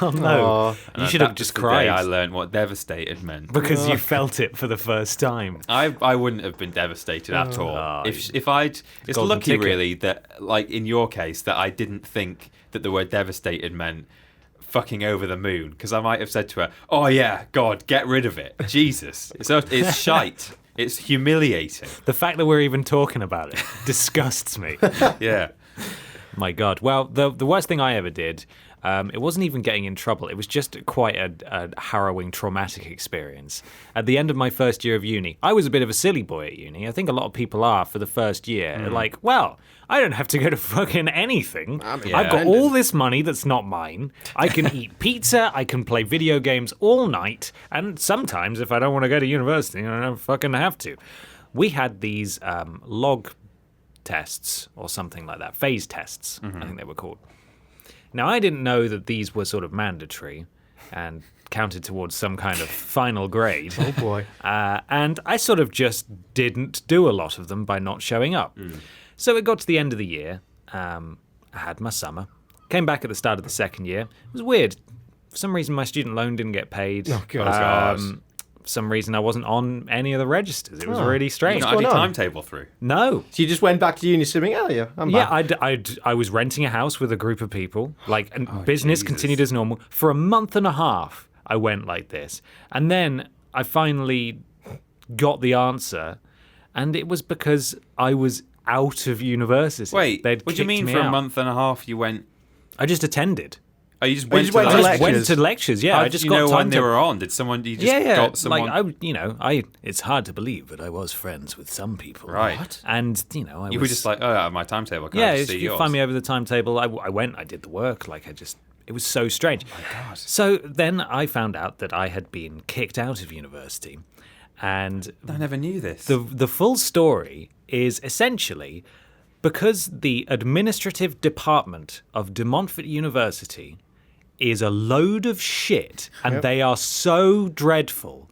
Oh no! And You should have that just was the day cried I learned what devastated meant. because you felt it for the first time. I wouldn't have been devastated at all. Oh, If I'd... It's golden lucky, ticket. really, that, like, in your case, that I didn't think that the word devastated meant fucking over the moon, because I might have said to her, "Oh, yeah, God, get rid of it. Jesus. It's shite. It's humiliating." The fact that we're even talking about it disgusts me. Yeah. My God. Well, the worst thing I ever did, it wasn't even getting in trouble. It was just quite a harrowing, traumatic experience. At the end of my first year of uni, I was a bit of a silly boy at uni. I think a lot of people are for the first year. Like, well, I don't have to go to fucking anything. I've got all this money that's not mine. I can eat pizza. I can play video games all night. And sometimes, if I don't want to go to university, I don't fucking have to. We had these log tests or something like that, phase tests, I think they were called. Now, I didn't know that these were sort of mandatory and counted towards some kind of final grade. Oh boy. And I sort of just didn't do a lot of them by not showing up. So it got to the end of the year. I had my summer. Came back at the start of the second year. It was weird. For some reason, my student loan didn't get paid. Oh, God. For some reason, I wasn't on any of the registers. It was really strange. You not had your going on? timetable through. No. So you just went back to uni swimming? Oh, yeah, I'm back. I was renting a house with a group of people. Like, and business Jesus. continued as normal. For a month and a half, I went like this. And then I finally got the answer. And it was because I was out of university. Wait, They'd what do you kicked mean me for a out. month and a half you went... I just attended. Oh, you just Oh, went you to just the went to lectures? Went to lectures, yeah. How I did just you got know time when they to... were on? Did someone... You just yeah. got someone... Like, it's hard to believe, but I was friends with some people. Right. What? And, I You was... were just like, "Oh, my timetable. Can Yeah, I just see if you yours?" find me over the timetable, I went, I did the work. Like, it was so strange. Oh, my God. So then I found out that I had been kicked out of university. And I never knew this. the full story is essentially because the administrative department of De Montfort University is a load of shit and they are so dreadful.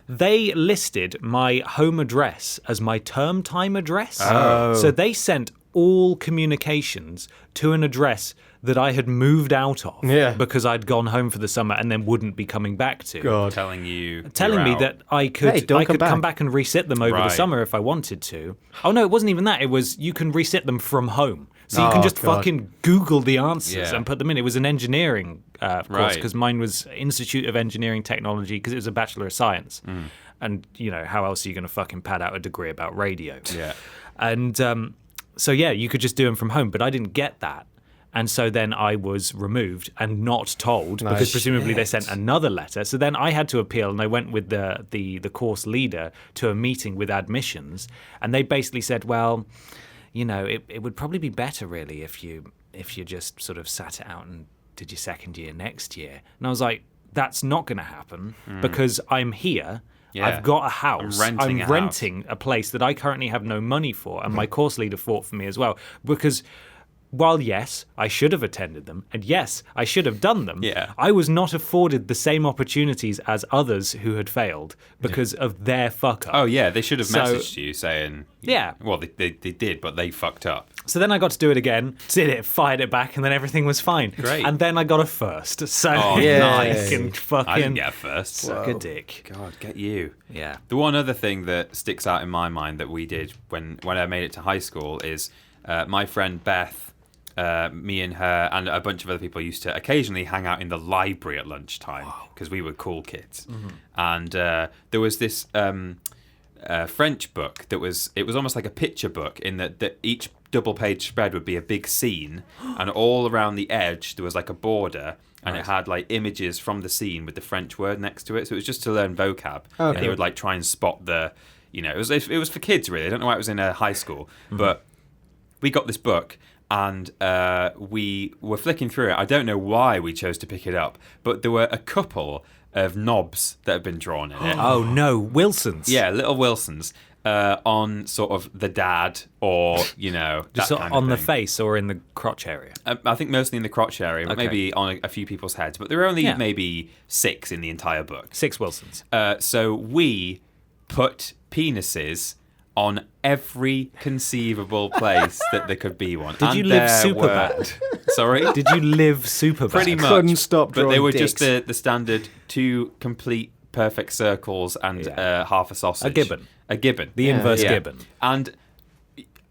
They listed my home address as my term time address. Oh. So they sent all communications to an address that I had moved out of because I'd gone home for the summer and then wouldn't be coming back to. God. telling me Telling that I could Hey, don't come back and reset them over the Right. summer if I wanted to. Oh no, it wasn't even that. It was you can reset them from home. So you can Oh, just God. fucking Google the answers Yeah. and put them in. It was an engineering course Right. because mine was Institute of Engineering Technology because it was a Bachelor of Science. And, how else are you going to fucking pad out a degree about radio? Yeah. And so, yeah, you could just do them from home. But I didn't get that. And so then I was removed and not told Nice. because presumably they sent another letter. So then I had to appeal, and I went with the course leader to a meeting with admissions, and they basically said, well, you know, it would probably be better really if you just sort of sat it out and did your second year next year. And I was like, that's not going to happen because I'm here. Yeah. I've got a house. I'm renting a place that I currently have no money for, and my course leader fought for me as well because while yes, I should have attended them, and yes, I should have done them, I was not afforded the same opportunities as others who had failed because of their fuck up. Oh, yeah, they should have messaged you saying... Yeah. Well, they did, but they fucked up. So then I got to do it again, did it, fired it back, and then everything was fine. Great. And then I got a first. So nice. I can fucking... I didn't get a first. Suck a dick. God, get you. Yeah. The one other thing that sticks out in my mind that we did when I made it to high school is my friend Beth, me and her and a bunch of other people used to occasionally hang out in the library at lunchtime because we were cool kids. Mm-hmm. And there was this French book it was almost like a picture book in that each double page spread would be a big scene, and all around the edge there was like a border, and it had like images from the scene with the French word next to it. So it was just to learn vocab, and you would like try and spot the, you know, it was for kids really. I don't know why it was in a high school, but we got this book. And we were flicking through it. I don't know why we chose to pick it up, but there were a couple of knobs that had been drawn in it. Oh no, Wilsons. Yeah, little Wilsons on sort of the dad, or you know, just that kind on of the thing. face or in the crotch area. I think mostly in the crotch area, but Okay. maybe on a few people's heads. But there were only maybe 6 in the entire book. 6 Wilsons. So we put penises on every conceivable place that there could be one. Did you live super bad? Sorry? Did you live super bad? Pretty much. Couldn't stop But they drawing were dicks. just the standard 2 complete perfect circles and half a sausage. A gibbon. A gibbon. The inverse Yeah. gibbon. And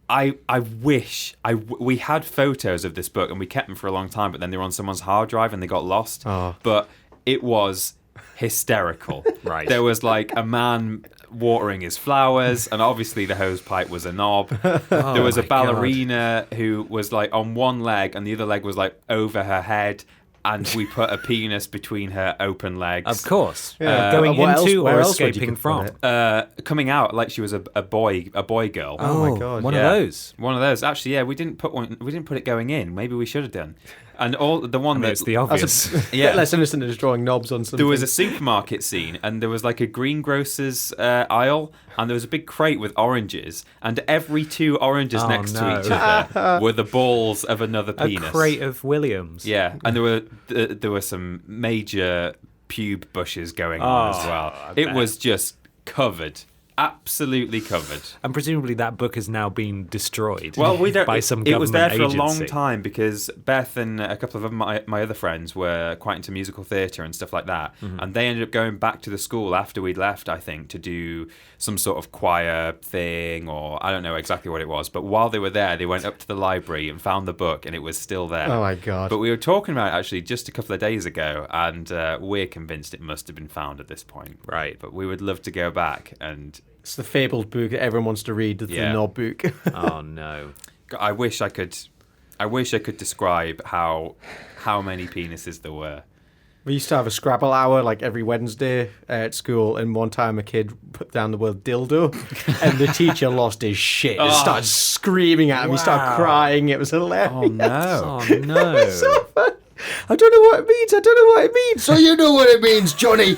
I wish we had photos of this book and we kept them for a long time, but then they were on someone's hard drive and they got lost. Oh. But it was hysterical. Right. There was like a man watering his flowers, and obviously the hose pipe was a knob. There was a my ballerina who was like on one leg and the other leg was like over her head, and we put a penis between her open legs. Of course. Yeah. Going What else- into where or else would you escaping put from. it? Coming out like she was a boy girl. Oh my God. One Yeah. of those. One of those. Actually, yeah, we didn't put it going in. Maybe we should have done. And all the one that It's the obvious. That's a Yeah. bit less innocent than just drawing knobs on something. there was a supermarket scene, and there was like a greengrocer's aisle, and there was a big crate with oranges, and every 2 oranges Oh, next no. to each other were the balls of another A penis. crate of Williams. Yeah, and there were some major pube bushes going on Oh, as well. I It bet. was just covered, absolutely covered. And presumably that book has now been destroyed. Well, we don't. by some it was government there for agency. a long time because Beth and a couple of my other friends were quite into musical theatre and stuff like that, and they ended up going back to the school after we'd left, I think, to do some sort of choir thing, or I don't know exactly what it was. But while they were there, they went up to the library and found the book, and it was still there. Oh my God. But we were talking about it actually just a couple of days ago, and we're convinced it must have been found at this point. Right. But we would love to go back and. It's the fabled book that everyone wants to read. It's Yeah. the knob book. Oh no. I wish I could describe how many penises there were. We used to have a Scrabble hour like every Wednesday at school, and one time a kid put down the word dildo, and the teacher lost his shit and started screaming at him. He started Wow. crying. It was hilarious. Oh no! Oh no. So fun. I don't know what it means. I don't know what it means. So you know what it means, Johnny.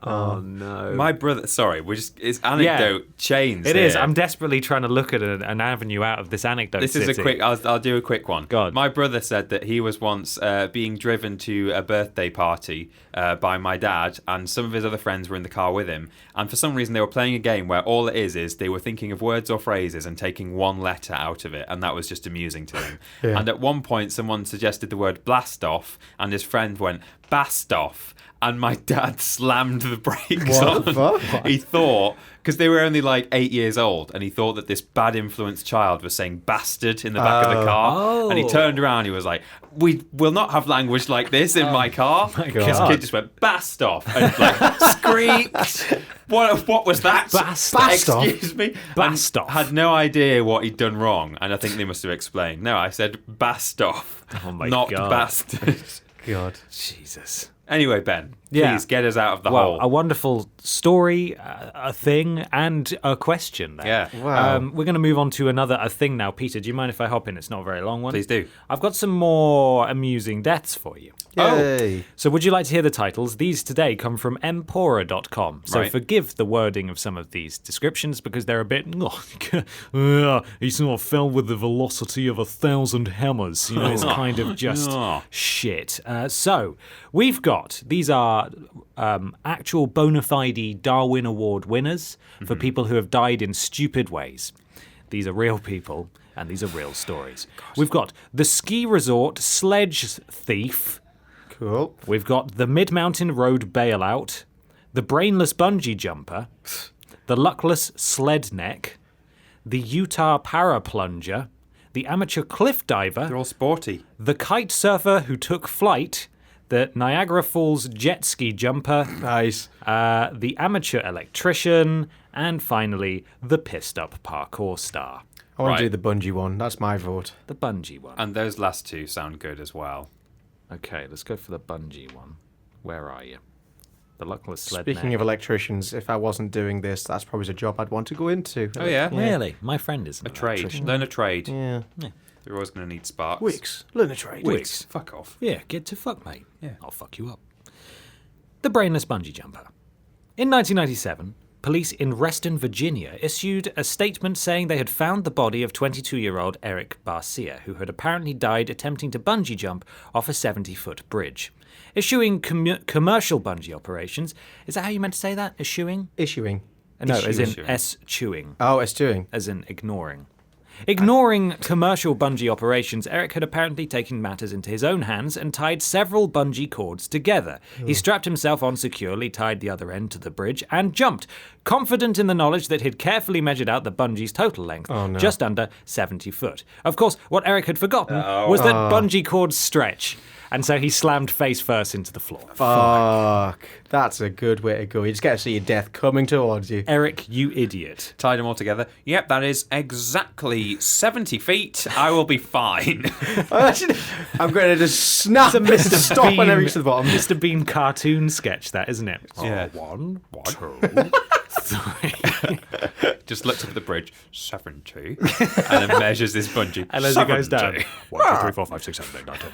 Oh no. My brother. Sorry, it's anecdote chains. It is. here. I'm desperately trying to look at an avenue out of this anecdote. This is a city. quick. I'll do a quick one. Go on. My brother said that he was once being driven to a birthday party by my dad, and some of his other friends were in the car with him. And for some reason, they were playing a game where all it is they were thinking of words or phrases and taking one letter out of it, and that was just amusing to him. Yeah. And at one point, someone suggested the word blast off, and his friend went bast off. And my dad slammed the brakes What on. the fuck? He thought, because they were only like 8 years old, and he thought that this bad influenced child was saying bastard in the back of the car. Oh. And he turned around, he was like, we will not have language like this in my car. my His God. kid just went bast off and like screeched. What was that? Bastoff. Excuse me. Bastoff. Had no idea what he'd done wrong, and I think they must have explained. No, I said Bastoff. Oh my not God. bastard. God. Jesus. Anyway, Ben, Yeah. please get us out of the Well, hole. a wonderful story, a thing, and a question there. Yeah. Wow. We're going to move on to a thing now. Peter, do you mind if I hop in? It's not a very long one. Please do. I've got some more amusing deaths for you. Yay. So would you like to hear the titles? These today come from empora.com. So Right. forgive the wording of some of these descriptions because they're a bit... he's not fell with the velocity of 1,000 hammers. You know, it's kind of just shit. So we've got... These are actual bona fide Darwin Award winners for people who have died in stupid ways. These are real people and these are real stories. We've got the ski resort Sledge thief... Cool. We've got the Mid-Mountain Road bailout, the Brainless Bungee jumper, the Luckless Sled neck, the Utah Paraplunger, the Amateur Cliff diver, They're all sporty. the Kite surfer who took flight, the Niagara Falls jet ski jumper, Nice. the Amateur Electrician, and finally, the Pissed Up Parkour Star. I want to Right. do the Bungee one. That's my vote. The Bungee one. And those last two sound good as well. Okay, let's go for the Bungee one. Where are you? The Luckless Sled Speaking neck. of electricians, if I wasn't doing this, that's probably a job I'd want to go into. Oh, yeah? Really? My friend is an A trade. electrician. Learn a trade. Yeah. They're always going to need sparks. Wicks. Learn a trade. Wicks. Fuck off. Yeah, get to fuck, mate. Yeah. I'll fuck you up. The Brainless Bungee Jumper. In 1997, police in Reston, Virginia issued a statement saying they had found the body of 22-year-old Eric Barcia, who had apparently died attempting to bungee jump off a 70-foot bridge. Eschewing commercial bungee operations. Is that how you meant to say that? Eschewing? Issuing. No, as in Eschewing. eschewing. Oh, it's doing. As in ignoring. Ignoring commercial bungee operations, Eric had apparently taken matters into his own hands and tied several bungee cords together. He strapped himself on securely, tied the other end to the bridge, and jumped, confident in the knowledge that he'd carefully measured out the bungee's total length, just under 70 foot. Of course, what Eric had forgotten was that bungee cords stretch, and so he slammed face first into the floor. Fuck. That's a good way to go. You just get to see your death coming towards you. Eric, you idiot. Tied them all together. Yep, that is exactly 70 feet. I will be fine. I'm going to just snap and stop when I reach the bottom. Mr. Bean cartoon sketch, that, isn't it? Yeah. One, two, three. Just looked up at the bridge. 70. And then measures this bungee. And as it goes 70. down. 1, 2, 3, 4, 5, 6, 7, 8, 9, 10,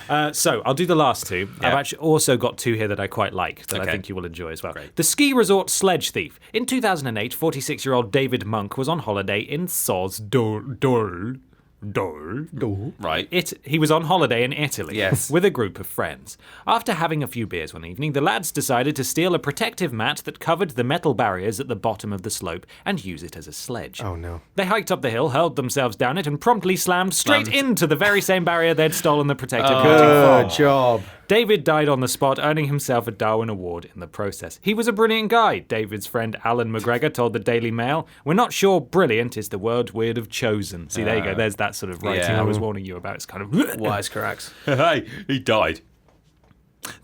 11. So I'll do the last two. Yeah. I've actually also got two here that I quite like that I Okay. think you will enjoy as well. Great. The ski resort Sledge thief. In 2008, 46-year-old David Monk was on holiday in Right. He was on holiday in Italy Yes. with a group of friends. After having a few beers one evening, the lads decided to steal a protective mat that covered the metal barriers at the bottom of the slope and use it as a sledge. Oh, no. They hiked up the hill, hurled themselves down it, and promptly slammed straight into the very same barrier they'd stolen the protective coating Good from. job. David died on the spot, earning himself a Darwin Award in the process. He was a brilliant guy, David's friend Alan McGregor told the Daily Mail. We're not sure brilliant is the word we'd have chosen. See, there you go. There's that sort of writing Yeah. I was warning you about. It's kind of... Wisecracks. Hey, he died.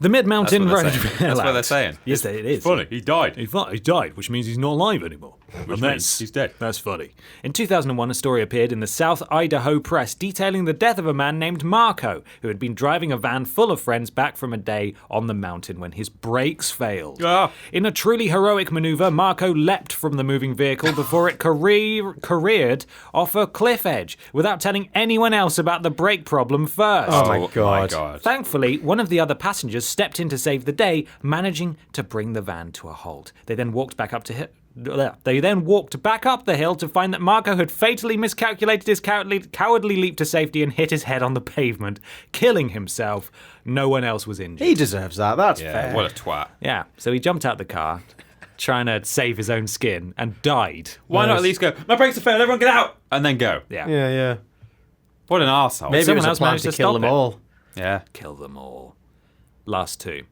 The Mid-Mountain That's what Road they're saying. That's what they're saying. Yes, it is. Funny, he died. He died, which means he's not alive anymore. Which means he's dead. That's funny. In 2001, a story appeared in the South Idaho Press detailing the death of a man named Marco, who had been driving a van full of friends back from a day on the mountain when his brakes failed. Ah. In a truly heroic maneuver, Marco leapt from the moving vehicle before it careered off a cliff edge without telling anyone else about the brake problem first. Oh, my God. Thankfully, one of the other passengers stepped in to save the day, managing to bring the van to a halt. They then walked back up the hill to find that Marco had fatally miscalculated his cowardly leap to safety and hit his head on the pavement, killing himself. No one else was injured. He deserves that. That's Yeah, fair. what a twat. Yeah, so he jumped out the car, trying to save his own skin, and died. Why not at least go, my brakes have failed, everyone get out! And then go. Yeah. Yeah. What an arsehole. Maybe it Someone was a else plan managed to to kill stop them it. all. Yeah. Kill them all. Last two.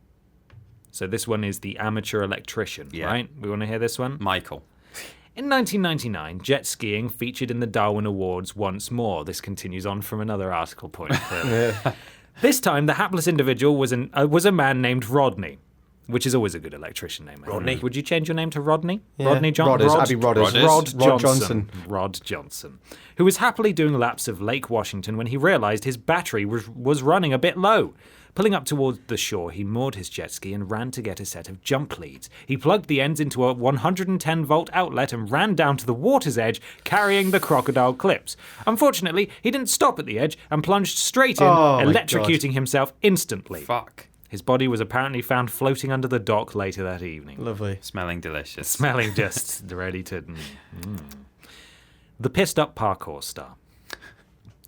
So this one is the amateur electrician, right? We want to hear this one? Michael. In 1999, jet skiing featured in the Darwin Awards once more. This continues on from another article point. This time, the hapless individual was a man named Rodney. which is always a good electrician name. Rodney. Would you change your name to Rodney? Yeah. Rodney Johnson? Rodders. I'd be Rodders. Rod Johnson. Rod Johnson, who was happily doing laps of Lake Washington when he realized his battery was running a bit low. Pulling up towards the shore, he moored his jet ski and ran to get a set of jump leads. He plugged the ends into a 110-volt outlet and ran down to the water's edge, carrying the crocodile clips. Unfortunately, he didn't stop at the edge and plunged straight in, electrocuting himself instantly. Fuck. His body was apparently found floating under the dock later that evening. Lovely. Smelling delicious. Smelling just ready to... The pissed-up parkour star.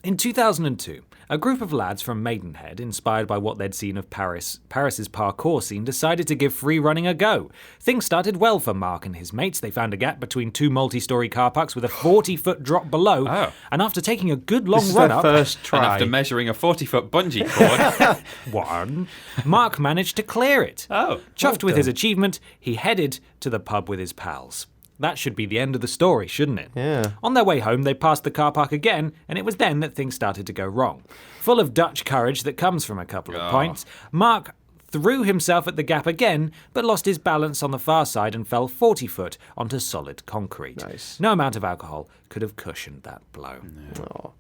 In 2002, a group of lads from Maidenhead, inspired by what they'd seen of Paris's parkour scene, decided to give free running a go. Things started well for Mark and his mates. They found a gap between two multi-storey car parks with a 40-foot drop below, and after taking a good long run up, first try. And after measuring a 40-foot bungee cord, Mark managed to clear it. Chuffed with done. his achievement, he headed to the pub with his pals. That should be the end of the story, shouldn't it? Yeah. On their way home, they passed the car park again, and it was then that things started to go wrong. Full of Dutch courage that comes from a couple of pints, Mark threw himself at the gap again, but lost his balance on the far side and fell 40 foot onto solid concrete. Nice. No amount of alcohol could have cushioned that blow. Oh.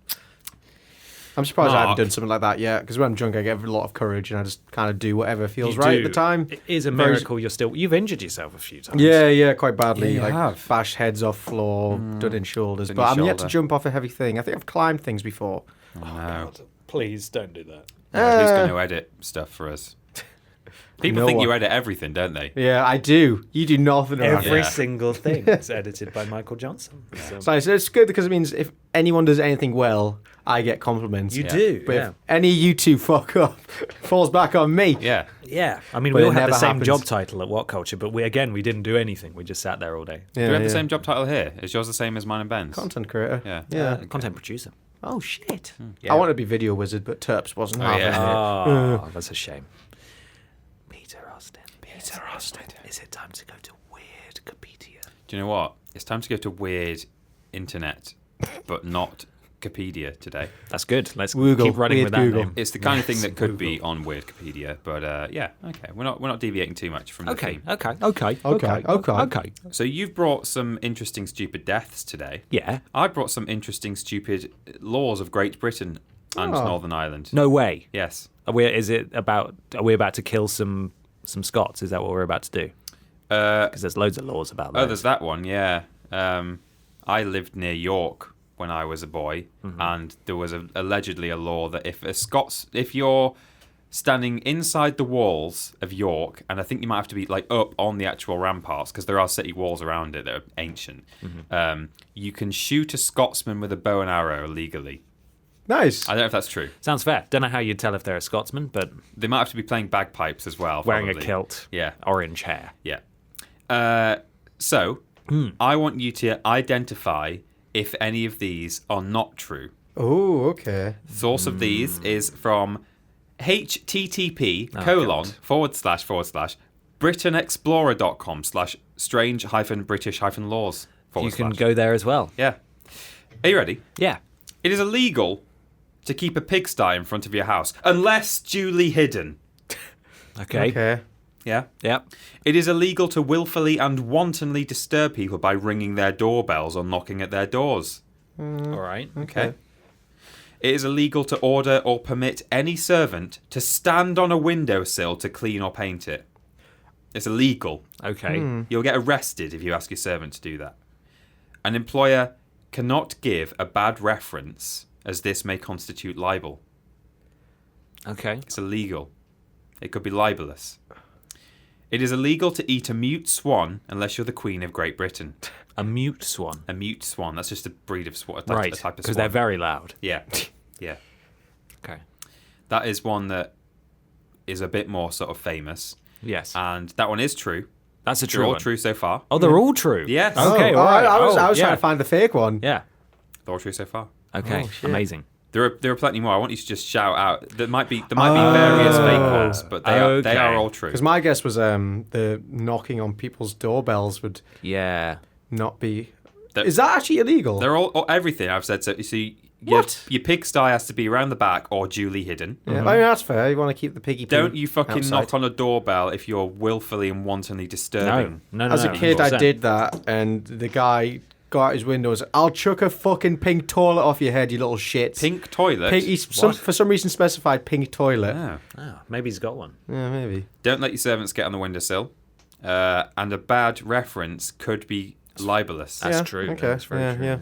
I'm surprised I haven't done something like that yet, because when I'm drunk I get a lot of courage and I just kind of do whatever feels right at the time. It is a miracle you've injured yourself a few times. Yeah, quite badly. Yeah, you have. Bashed heads off floor, done in shoulders. Done But in I'm yet to shoulder. jump off a heavy thing. I think I've climbed things before. No. Please don't do that. Who's going to edit stuff for us? People No think one. you edit everything, don't they? Yeah, I do. You do nothing around Every Yeah. single thing is edited by Michael Johnson. So. So it's good because it means if anyone does anything well, I get compliments. You Yeah. do, But yeah. if any of you two fuck up, falls back on me. Yeah. Yeah, I mean, But we it all had the never same happens. job title at What Culture, but we didn't do anything. We just sat there all day. Yeah, Do we have yeah. the same job title here? Is yours the same as mine and Ben's? Content creator. Yeah. Yeah. Content producer. Oh shit. Yeah. I wanted to be video wizard, but Terps wasn't Oh, having yeah. it. Oh, that's a shame. Peter Austin. Is it time to go to Weirdcopedia? Do you know what? It's time to go to weird internet, but not Wikipedia today. That's good. Let's Google. keep running Weird with that Google. name. It's the kind of thing that could be on Weirdcopedia, but yeah, okay. We're not deviating too much from the Okay, theme. okay. So you've brought some interesting stupid deaths today. Yeah. I brought some interesting stupid laws of Great Britain and Northern Ireland. No way. Yes. Are we about to kill some Scots? Is that what we're about to do? Because there's loads of laws about that. Oh, there's that one, yeah. I lived near York when I was a boy, and there was allegedly a law that if you're standing inside the walls of York, and I think you might have to be like up on the actual ramparts because there are city walls around it that are ancient, you can shoot a Scotsman with a bow and arrow illegally. Nice. I don't know if that's true. Sounds fair. Don't know how you'd tell if they're a Scotsman, but They might have to be playing bagpipes as well. wearing probably. a kilt, Yeah. orange hair. Yeah. So, I want you to identify if any of these are not true. Oh, okay. Source of these is from http God. BritainExplorer.com/strange-british-laws. You can go there as well. Yeah. Are you ready? Yeah. It is illegal to keep a pigsty in front of your house unless duly hidden. Okay. Okay. Yeah. Yep. It is illegal to willfully and wantonly disturb people by ringing their doorbells or knocking at their doors. All right. Okay. It is illegal to order or permit any servant to stand on a windowsill to clean or paint it. It's illegal. Okay. You'll get arrested if you ask your servant to do that. An employer cannot give a bad reference, as this may constitute libel. Okay. It's illegal. It could be libelous. It is illegal to eat a mute swan unless you're the Queen of Great Britain. A mute swan. A mute swan. That's just a breed of swan. Right. A type of Because swan. they're very loud. Yeah. Yeah. Okay. That is one that is a bit more sort of famous. Yes. And that one is true. That's a They're true all one. true so far. Oh, they're all true. Yes. Okay. Oh, all right. I was yeah. trying to find the fake one. Yeah. They're all true so far. Okay. Oh, shit. Amazing. There are plenty more. I want you to just shout out. There might be various fake ones, but they Okay. are all true. Because my guess was the knocking on people's doorbells would Yeah. not be. They're- Is that actually illegal? They're all everything I've said. So Your pigsty has to be around the back or duly hidden. Yeah, I mean, that's fair. You want to keep the piggy poo Don't you fucking outside. knock on a doorbell if you're willfully and wantonly disturbing. No. As a kid, I 100%. did that, and the guy got out his window and said, I'll chuck a fucking pink toilet off your head, you little shit. Pink toilet? For some reason specified pink toilet. Oh. Oh, maybe he's got one. Yeah, maybe. Don't let your servants get on the windowsill. And a bad reference could be libelous. That's Yeah, true. okay. That's very true. Yeah.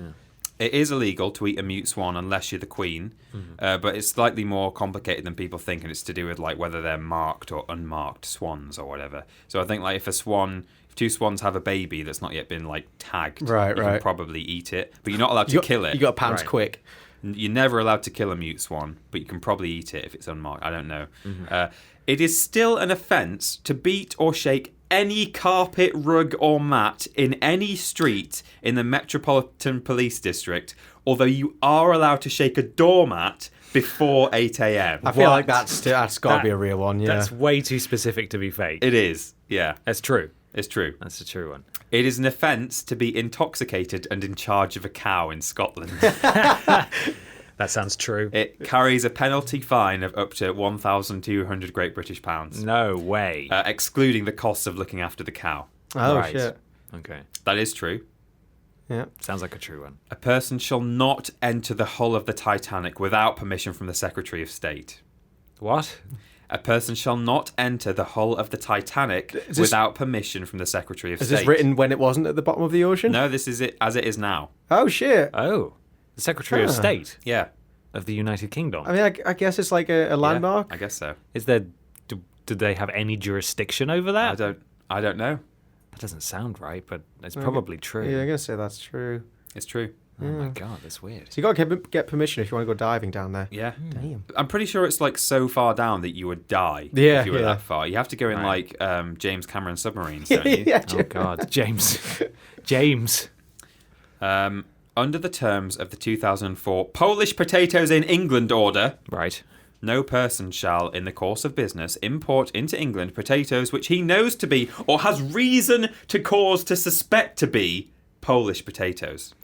It is illegal to eat a mute swan unless you're the queen, but it's slightly more complicated than people think, and it's to do with like whether they're marked or unmarked swans or whatever. So I think like if two swans have a baby that's not yet been like tagged, you can probably eat it, but you're not allowed to kill it. You got to pounce Right. quick. You're never allowed to kill a mute swan, but you can probably eat it if it's unmarked. I don't know. It is still an offence to beat or shake any carpet, rug, or mat in any street in the Metropolitan Police District, although you are allowed to shake a doormat before 8 a.m. I feel like that's got to be a real one, yeah. That's way too specific to be fake. It is, yeah. That's true. It's true. That's a true one. It is an offence to be intoxicated and in charge of a cow in Scotland. That sounds true. It carries a penalty fine of up to 1,200 Great British pounds, No way. excluding the costs of looking after the cow. Oh, Right. shit. Okay. That is true. Yeah. Sounds like a true one. A person shall not enter the hull of the Titanic without permission from the Secretary of State. What? A person shall not enter the hull of the Titanic without permission from the Secretary of Is State. this written when it wasn't at the bottom of the ocean? No, this is it as it is now. Oh, shit. Oh. The Secretary of Ah. State Yeah, of the United Kingdom. I mean, I guess it's like a landmark. I guess so. Is there... Do they have any jurisdiction over that? I don't know. That doesn't sound right, but it's probably true. Yeah, I'm going to say that's true. It's true. Oh my god, that's weird. So you got to get permission if you want to go diving down there. Yeah. Damn. I'm pretty sure it's like so far down that you would die Yeah, if you were yeah. that far. You have to go in Right. like James Cameron submarines, don't you? yeah. Oh god, James. James. Under the terms of the 2004 Polish Potatoes in England order, Right. no person shall, in the course of business, import into England potatoes which he knows to be, or has reason to cause to suspect to be, Polish potatoes.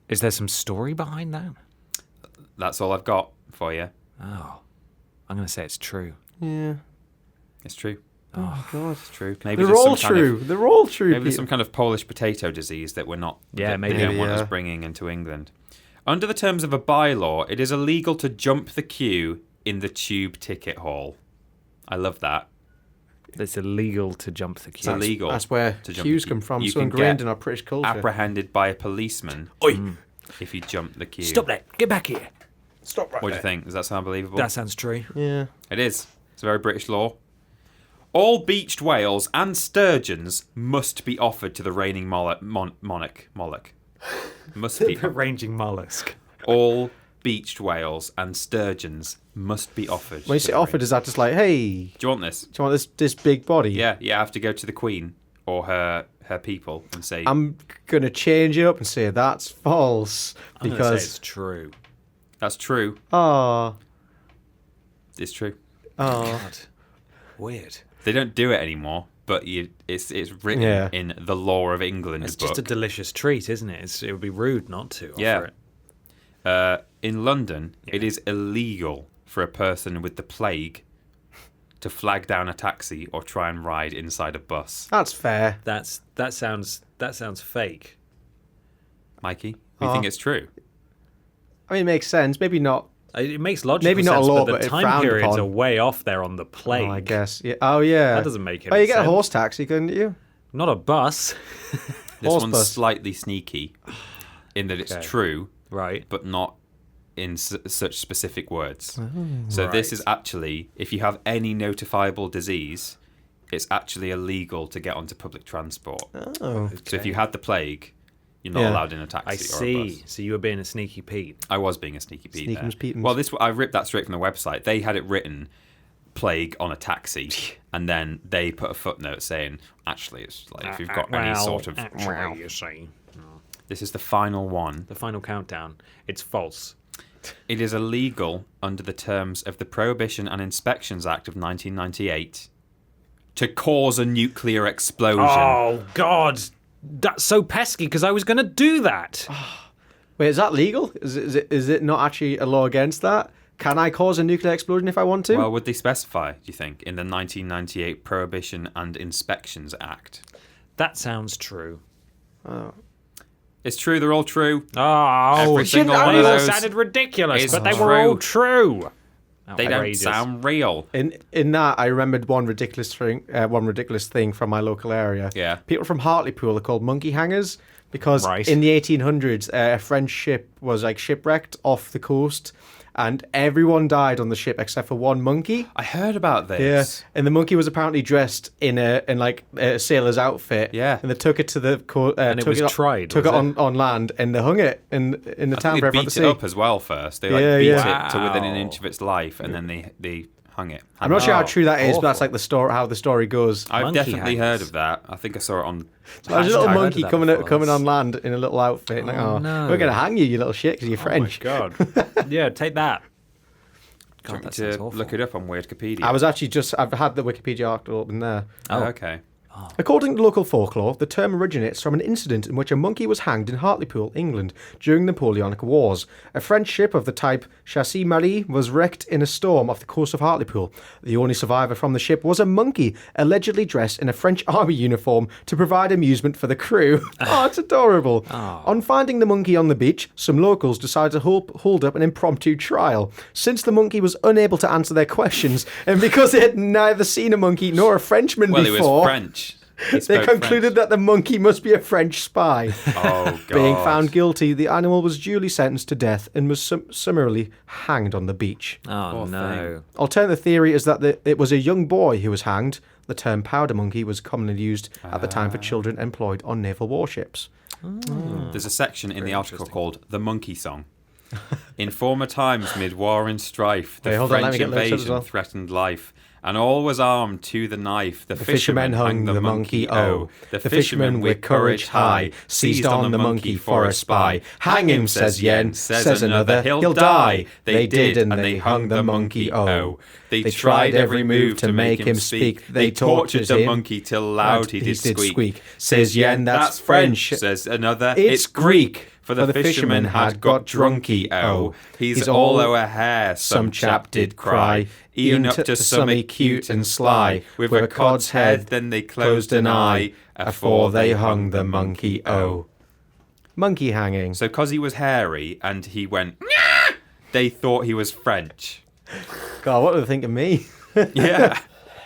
Is there some story behind that? That's all I've got for you. Oh. I'm going to say it's true. Yeah. It's true. Oh, God. It's true. Maybe They're there's all some kind true. They're all true. Maybe there's some kind of Polish potato disease that we're not. Yeah, that maybe. They don't want Yeah. us bringing into England. Under the terms of a bylaw, it is illegal to jump the queue in the tube ticket hall. I love that. It's illegal to jump the queue. It's illegal. That's where to jump cues the queue. come from. You So can ingrained get in our British culture. apprehended by a policeman if you jump the queue. Stop that. Get back here. Stop right What do you think? Does that sound believable? That sounds true. Yeah. It is. It's a very British law. All beached whales and sturgeons must be offered to the reigning monarch. Must be. Ranging mollusk. All beached whales and sturgeons must be offered. When you to say the offered, reigning- is that just like, hey, Do you want this? do you want this big body? Yeah, you have to go to the Queen or her people and say, I'm going to change it up and say that's false. I'm going to say Because, it's true. that's true. oh, It's true. God. Weird. They don't do it anymore, but it's written Yeah. in the Law of England It's book. just a delicious treat, isn't it? It would be rude not to offer Yeah. it. In London, it is illegal for a person with the plague to flag down a taxi or try and ride inside a bus. that's fair. That sounds fake. Mikey, you think it's true? I mean, it makes sense. Maybe not. It makes logical Maybe not a sense, law, but but the it's time frowned periods upon. are way off there on the plague. Oh, I guess. Yeah. Oh, yeah. That doesn't make Oh, any you get a sense. horse taxi, couldn't you? Not a bus. This Horse one's bus. slightly sneaky in that it's Okay. true, Right. but not in such specific words. So this Right. is actually, if you have any notifiable disease, it's actually illegal to get onto public transport. Oh. So if you had the plague, you're not Yeah. allowed in a taxi I or a see. bus. So you were being a sneaky Pete. I was being a sneaky Pete there. Sneakums Petums. Well, I ripped that straight from the website. They had it written, plague on a taxi, and then they put a footnote saying, actually, it's like if you've got any sort of... Actually, you see. This is the final one. The final countdown. It's false. It is illegal under the terms of the Prohibition and Inspections Act of 1998 to cause a nuclear explosion. Oh, God. That's so pesky because I was going to do that. Wait, is that legal? Is it not actually a law against that? Can I cause a nuclear explosion if I want to? Well, would they specify, do you think, in the 1998 Prohibition and Inspections Act? That sounds true. It's true, they're all true. Oh, Every single one they of all those sounded ridiculous, is but they were all true. true. They don't Outrageous. sound real. In that, I remembered one ridiculous thing from my local area. Yeah. People from Hartlepool are called monkey hangers because Right. in the 1800s, a French ship was like shipwrecked off the coast, and everyone died on the ship except for one monkey. I heard about this. Yeah, and the monkey was apparently dressed in a sailor's outfit. Yeah. and they took it to the And it was tried, Took was it it? on land, and they hung it in the town They for everyone beat to it see. up as well first. They Yeah, beat yeah. it to within an Wow. inch of its life, and then they hung it. I'm not sure how Oh, true that is, but that's awful. like the story. How the story goes. I've Monkey definitely hangers. heard of that. I think I saw it on. There's a little I've heard monkey of that coming before. on land in a little outfit. Like, Oh, no. we're gonna hang you, you little shit, because you're French. Oh my god. Yeah, take that. Do you God, want that me sounds to awful. look it up on Wikipedia? I was actually I've had the Wikipedia article open there. Oh, okay. According to local folklore, the term originates from an incident in which a monkey was hanged in Hartlepool, England, during the Napoleonic Wars. A French ship of the type Chassé Marie was wrecked in a storm off the coast of Hartlepool. The only survivor from the ship was a monkey, allegedly dressed in a French army uniform to provide amusement for the crew. Oh, it's adorable. On finding the monkey on the beach, some locals decided to hold up an impromptu trial. Since the monkey was unable to answer their questions, and because they had neither seen a monkey nor a Frenchman Well, before... it was French. He They spoke concluded that the monkey must be a French spy. French. Oh, God. Being found guilty, the animal was duly sentenced to death and was summarily hanged on the beach. Oh Poor no. Alternative theory is that it was a young boy who was hanged. The term powder monkey was commonly used at the time for children employed on naval warships. There's a section in the article called The Monkey Song. In former times, mid war and strife, the Wait, hold on, let French me get lyrics up as invasion well. threatened life, and all was armed to the knife. The Fishermen hung the monkey, oh. The fisherman with courage high seized on the monkey for a spy. Hang him, says yen, says another, he'll die. They did, and they hung the monkey, oh. They tried every move to make him speak. They tortured the monkey till loud he did squeak. Says yen, that's French. Says another, It's Greek. For the fisherman had got drunky, oh. He's all o'er hair, some chap did cry. E'en up to something cute and sly. With a cod's head, then they closed an eye. Afore they hung the monkey, oh. Monkey hanging. So, 'cause he was hairy and he went, "Nyah!" They thought he was French. God, what do they think of me? Yeah.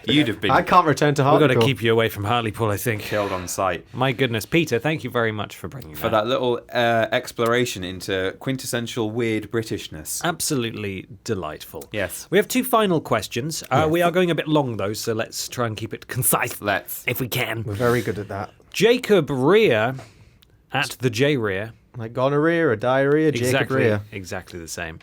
You'd have been I can't return to We've got Hartlepool. to keep you away from Hartlepool, I think. killed on sight. My goodness, Peter, thank you very much for bringing For that little exploration into quintessential weird Britishness. Absolutely delightful. Yes. We have two final questions. We are going a bit long, though, so let's try and keep it concise Let's. if we can. We're very good at that. Jacob Rear at the J Rear. Like gonorrhea or diarrhea, Jacob Rear. Exactly the same.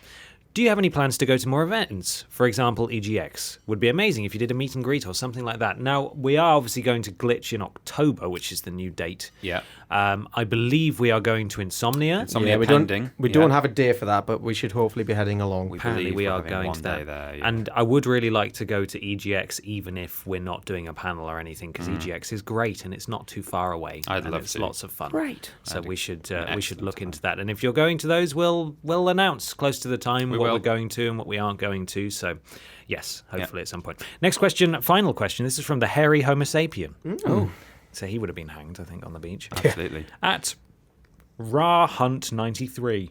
Do you have any plans to go to more events? For example, EGX. Would be amazing if you did a meet and greet or something like that. Now, we are obviously going to Glitch in October, which is the new date. Yeah. I believe we are going to Insomnia. Insomnia we pending. don't have a day for that, but we should hopefully be heading along. Apparently believe we we're are having going one to day that. there, yeah. And I would really like to go to EGX even if we're not doing a panel or anything, because EGX is great and it's not too far away. I'd and love it's to. lots of fun. Great. So we should excellent look into that. And if you're going to those, we'll announce close to the time what will. we're going to and what we aren't going to. So yes, hopefully at some point. Next question, final question. This is from the hairy Homo sapien. Oh. So he would have been hanged, I think, on the beach. Absolutely. At Rahunt93.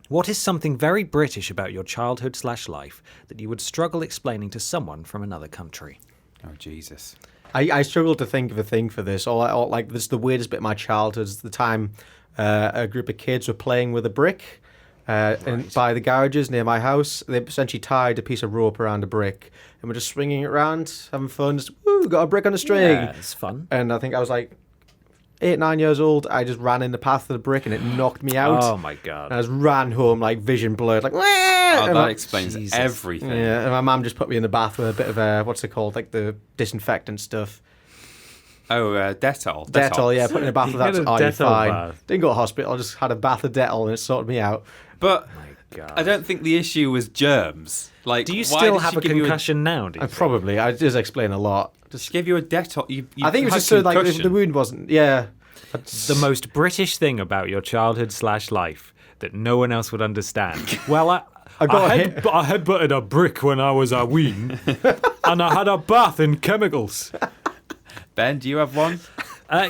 What is something very British about your childhood/life that you would struggle explaining to someone from another country? Oh, Jesus. I struggle to think of a thing for this. All like this is the weirdest bit of my childhood. Is the time a group of kids were playing with a brick and by the garages near my house. They essentially tied a piece of rope around a brick and were just swinging it around, having fun. Just, woo, got a brick on a string. Yeah, it's fun. And I think I was like 8, 9 years old. I just ran in the path of the brick and it knocked me out. Oh my god. And I just ran home like vision blurred, like. Oh, that explains Jesus. everything. Yeah, and my mum just put me in the bath with a bit of what's it called, like the disinfectant stuff. Oh, Dettol. Dettol, yeah, put me in a bath with that. had a Oh, you're Dettol fine. bath. Didn't go to hospital. I just had a bath of Dettol and it sorted me out. But God. I don't think the issue was germs. Like, Do you why still did have she a give you concussion now? Do you think? Probably. I just explain a lot. She gave you a Dettol. I think it was just so like the wound wasn't. Yeah. The most British thing about your childhood/life that no one else would understand. Well, I got headbutted a brick when I was a ween, and I had a bath in chemicals. Ben, do you have one?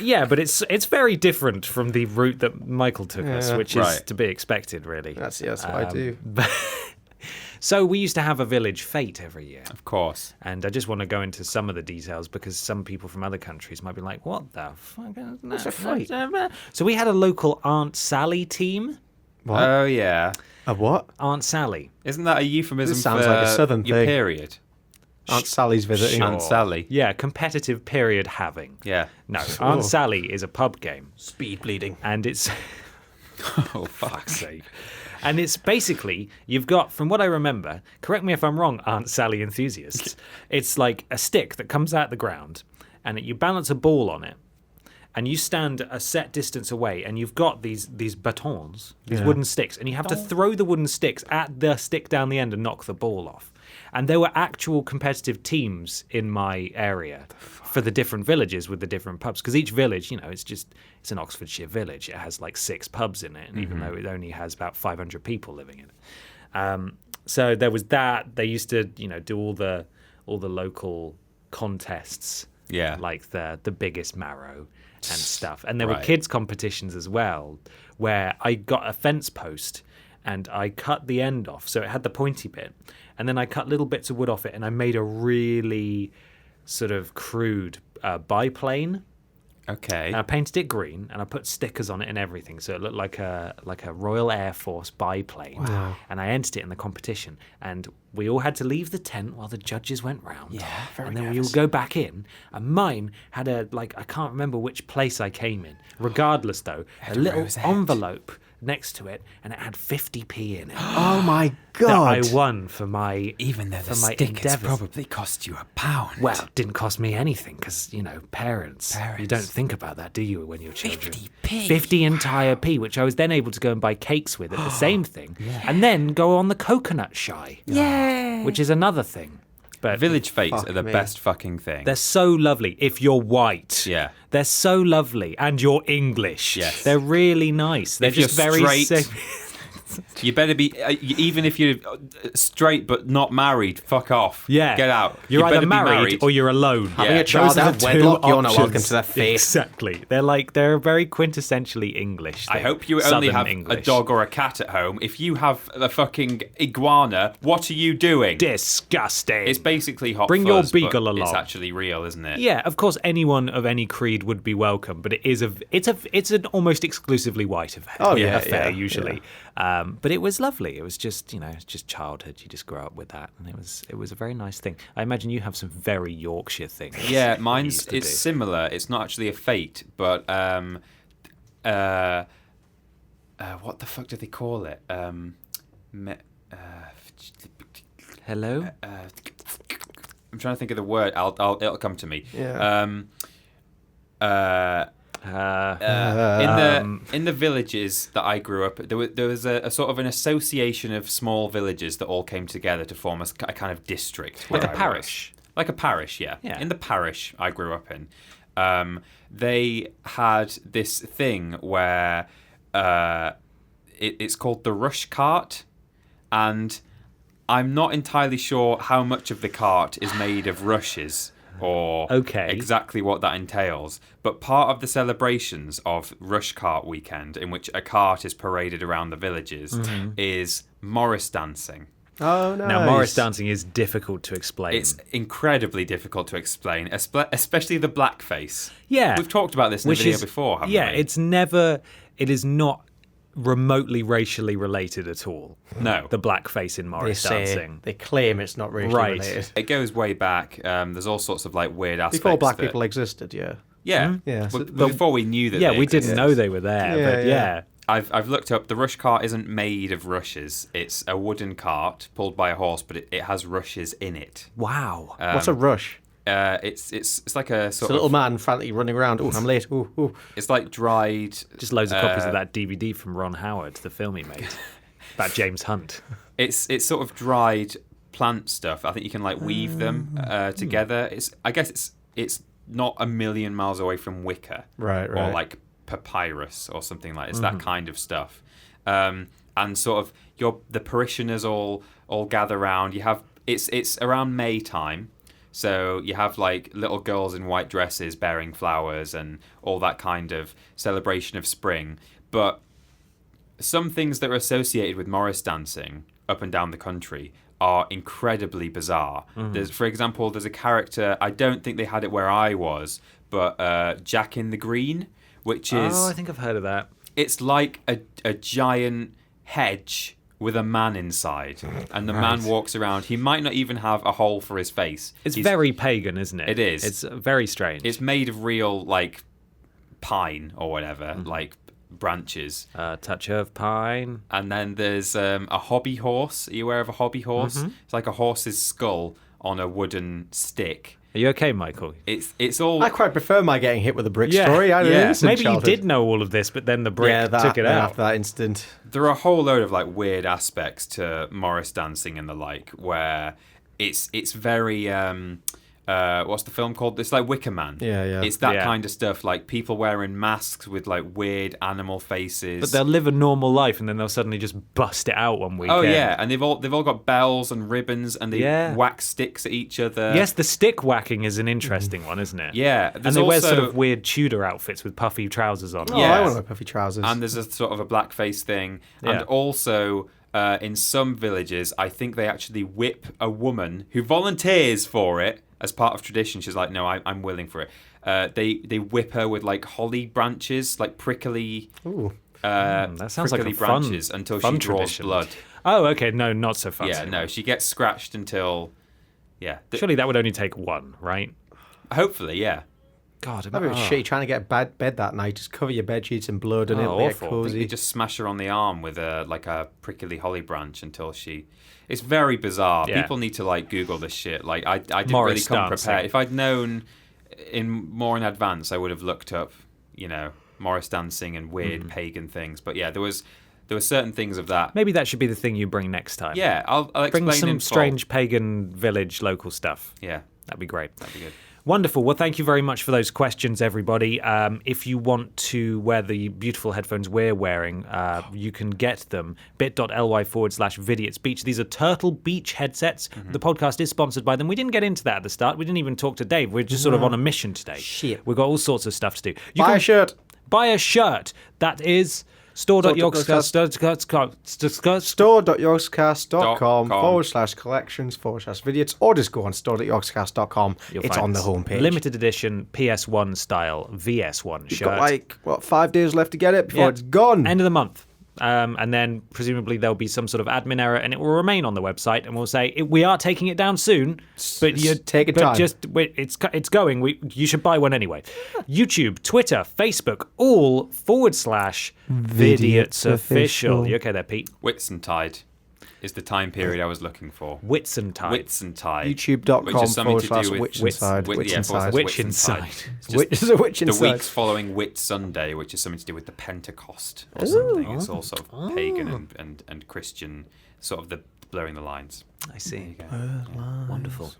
Yeah, but it's very different from the route that Michael took us, which is Right. to be expected, really. That's what I do. So we used to have a village fete every year. Of course. And I just want to go into some of the details because some people from other countries might be like, what the fuck is that? What's a fete? So we had a local Aunt Sally team. What? Oh, yeah. A what? Aunt Sally. Isn't that a euphemism This sounds for like a southern your thing. period? Aunt Sally's visiting. Aunt Sally. Yeah, competitive period having. Yeah. No, Aunt Sally is a pub game. Speed bleeding. And it's... Oh, fuck's sake. And it's basically, you've got, from what I remember, correct me if I'm wrong, Aunt Sally enthusiasts, it's like a stick that comes out the ground, and you balance a ball on it, and you stand a set distance away, and you've got these batons, these wooden sticks, and you have to throw the wooden sticks at the stick down the end and knock the ball off. And there were actual competitive teams in my area for the different villages with the different pubs. Because each village, it's an Oxfordshire village. It has like 6 pubs in it, and even though it only has about 500 people living in it. So there was that. They used to, do all the local contests. Yeah. Like the biggest marrow and stuff. And there were Right. kids competitions as well, where I got a fence post and I cut the end off, so it had the pointy bit, and then I cut little bits of wood off it, and I made a really sort of crude biplane. Okay. And I painted it green, and I put stickers on it and everything, so it looked like a Royal Air Force biplane. Wow. And I entered it in the competition, and we all had to leave the tent while the judges went round. Yeah, very And then we nervous. would go back in, and mine had I can't remember which place I came in. Regardless, though, a little rosette. envelope next to it, and it had 50p in it. Oh my That god! I won for my Even though the for my stickers endeavours. probably cost you £1. Well, it didn't cost me anything because, parents. You Parents. don't think about that, do you, when you're children? 50p. 50 entire p, which I was then able to go and buy cakes with at the same thing. And then go on the coconut shy. Yeah. Which is another thing. But Village fates Fuck are the me. best fucking thing. they're so lovely if you're white. Yeah. They're so lovely. And you're English. Yes. They're really nice. They're If you're just very straight, You better be, even if you're straight but not married, fuck off. Yeah. Get out. You're You either better be married or you're alone. Having a child Those are out of the two wedlock, you're not options. welcome to their fate. Exactly. They're very quintessentially English. I They're hope you only Southern have English. a dog or a cat at home. If you have a fucking iguana, what are you doing? Disgusting. It's basically hot Bring your fuzz, but beagle along. It's actually real, isn't it? Yeah, of course, anyone of any creed would be welcome, but it's an almost exclusively white affair. Oh, yeah, affair yeah, usually. But it was lovely. It was just it's just childhood. You just grow up with that, and it was a very nice thing. I imagine you have some very Yorkshire things. Yeah, that you mine's used to it's do. similar. It's not actually a fate, but what the fuck do they call it? Hello. I'm trying to think of the word. It'll come to me. Yeah. In the villages that I grew up, there was a sort of an association of small villages that all came together to form a kind of district, Like where a I was. parish. Like a parish, yeah. Yeah. In the parish I grew up in, they had this thing where it's called the rush cart, and I'm not entirely sure how much of the cart is made of rushes or Okay. exactly what that entails. But part of the celebrations of Rush Cart Weekend, in which a cart is paraded around the villages, is Morris dancing. Oh, nice. Now, Morris dancing is difficult to explain. It's incredibly difficult to explain, especially the blackface. Yeah. We've talked about this in the video before, haven't we? It is not remotely racially related at all. No. The blackface in They Morris say dancing. they claim it's not racially Right. related. It goes way back. There's all sorts of weird aspects. Before black that- people existed, yeah. Yeah. Yeah, so- Before we knew that. Yeah, they we didn't existed. know they were there, Yeah, but yeah. I've looked up. The rush cart isn't made of rushes. It's a wooden cart pulled by a horse, but it has rushes in it. Wow. What's a rush? It's like a It's sort a little of. man frantically running around. Oh, I'm late. Ooh. It's like dried. Just loads of copies of that DVD from Ron Howard, the film he made about James Hunt. It's sort of dried plant stuff. I think you can weave them together. I guess it's not a million miles away from wicker, Right. or papyrus or something like. It's that kind of stuff. and sort of the parishioners all gather round. You have it's around May time, so you have like little girls in white dresses bearing flowers and all that kind of celebration of spring. But some things that are associated with Morris dancing up and down the country are incredibly bizarre. For example, there's a character, I don't think they had it where I was, but Jack in the Green, which is... Oh, I think I've heard of that. It's like a giant hedge with a man inside, and the man walks around. He might not even have a hole for his face. It's very pagan, isn't it? It is. It's very strange. It's made of real, like, pine or whatever, like branches. A touch of pine. And then there's a hobby horse. Are you aware of a hobby horse? It's like a horse's skull on a wooden stick. Are you okay, Michael? It's all... I quite prefer my getting hit with a brick story. I had an innocent Maybe childhood. you did know all of this, but then the brick took it out. After that instant. There are a whole load of like weird aspects to Morris dancing and the like, where it's very what's the film called? It's like Wicker Man. Yeah. It's that kind of stuff, like people wearing masks with like weird animal faces. But they'll live a normal life and then they'll suddenly just bust it out one weekend. Oh yeah, and they've all got bells and ribbons and they whack sticks at each other. Yes, the stick whacking is an interesting one, isn't it? Yeah, and they wear sort of weird Tudor outfits with puffy trousers on. Oh, I want to wear puffy trousers. And there's a sort of a blackface thing, Yeah. and also. In some villages, I think they actually whip a woman who volunteers for it as part of tradition. She's like, no, I'm willing for it. They whip her with like holly branches, like prickly that sounds like a branches fun, until fun she draws tradition. blood. Oh, okay. No, not so fun. Yeah, no, she gets scratched until... Yeah. Surely that would only take one, right? Hopefully, yeah. God, That'd be shitty trying to get a bed that night. Just cover your bed sheets in blood and it'll get awful. cozy. You just smash her on the arm with a prickly holly branch until she... It's very bizarre. Yeah. People need to like Google this shit. Like I didn't Morris really come dancing. prepared. If I'd known more in advance, I would have looked up, Morris dancing and weird pagan things. But yeah, there were certain things of that. Maybe that should be the thing you bring next time. Yeah, I'll explain Bring some in full. strange pagan village local stuff. Yeah, That'd be great. that'd be good. Wonderful. Well, thank you very much for those questions, everybody. If you want to wear the beautiful headphones we're wearing, you can get them bit.ly/Vidiots Beach. These are Turtle Beach headsets. The podcast is sponsored by them. We didn't get into that at the start. We didn't even talk to Dave. We're just sort of on a mission today. Shit. We've got all sorts of stuff to do. Buy a shirt. Buy a shirt. That is store.yorkscast.com/collections/Vidiots, or just go on store.yorkscast.com. You'll It's find on the homepage. Limited edition PS1 style VS1 You've shirt. got 5 days left to get it before it's gone. End of the month. And then presumably there'll be some sort of admin error, and it will remain on the website. And we'll say we are taking it down soon, but you take your time. It's going. You should buy one anyway. YouTube, Twitter, Facebook, all /Vidiots official. You okay there, Pete? Whitsuntide is the time period I was looking for. Whitsuntide. Whitsuntide. YouTube.com Which is something to do with /Whitsinside. Whitsinside. Whitsinside. It's Is a witch the inside. weeks following Whit Sunday, which is something to do with the Pentecost or something. It's all sort of pagan and Christian, sort of the blurring the lines. I see. Wonderful.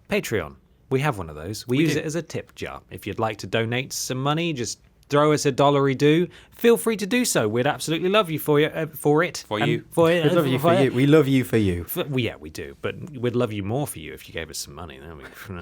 Patreon. We have one of those. We use do. it as a tip jar. If you'd like to donate some money, just throw us $1 feel free to do so. We'd absolutely love you for it. For you. We love you for you. We love you for you. Well, yeah, we do, but we'd love you more for you if you gave us some money. That'd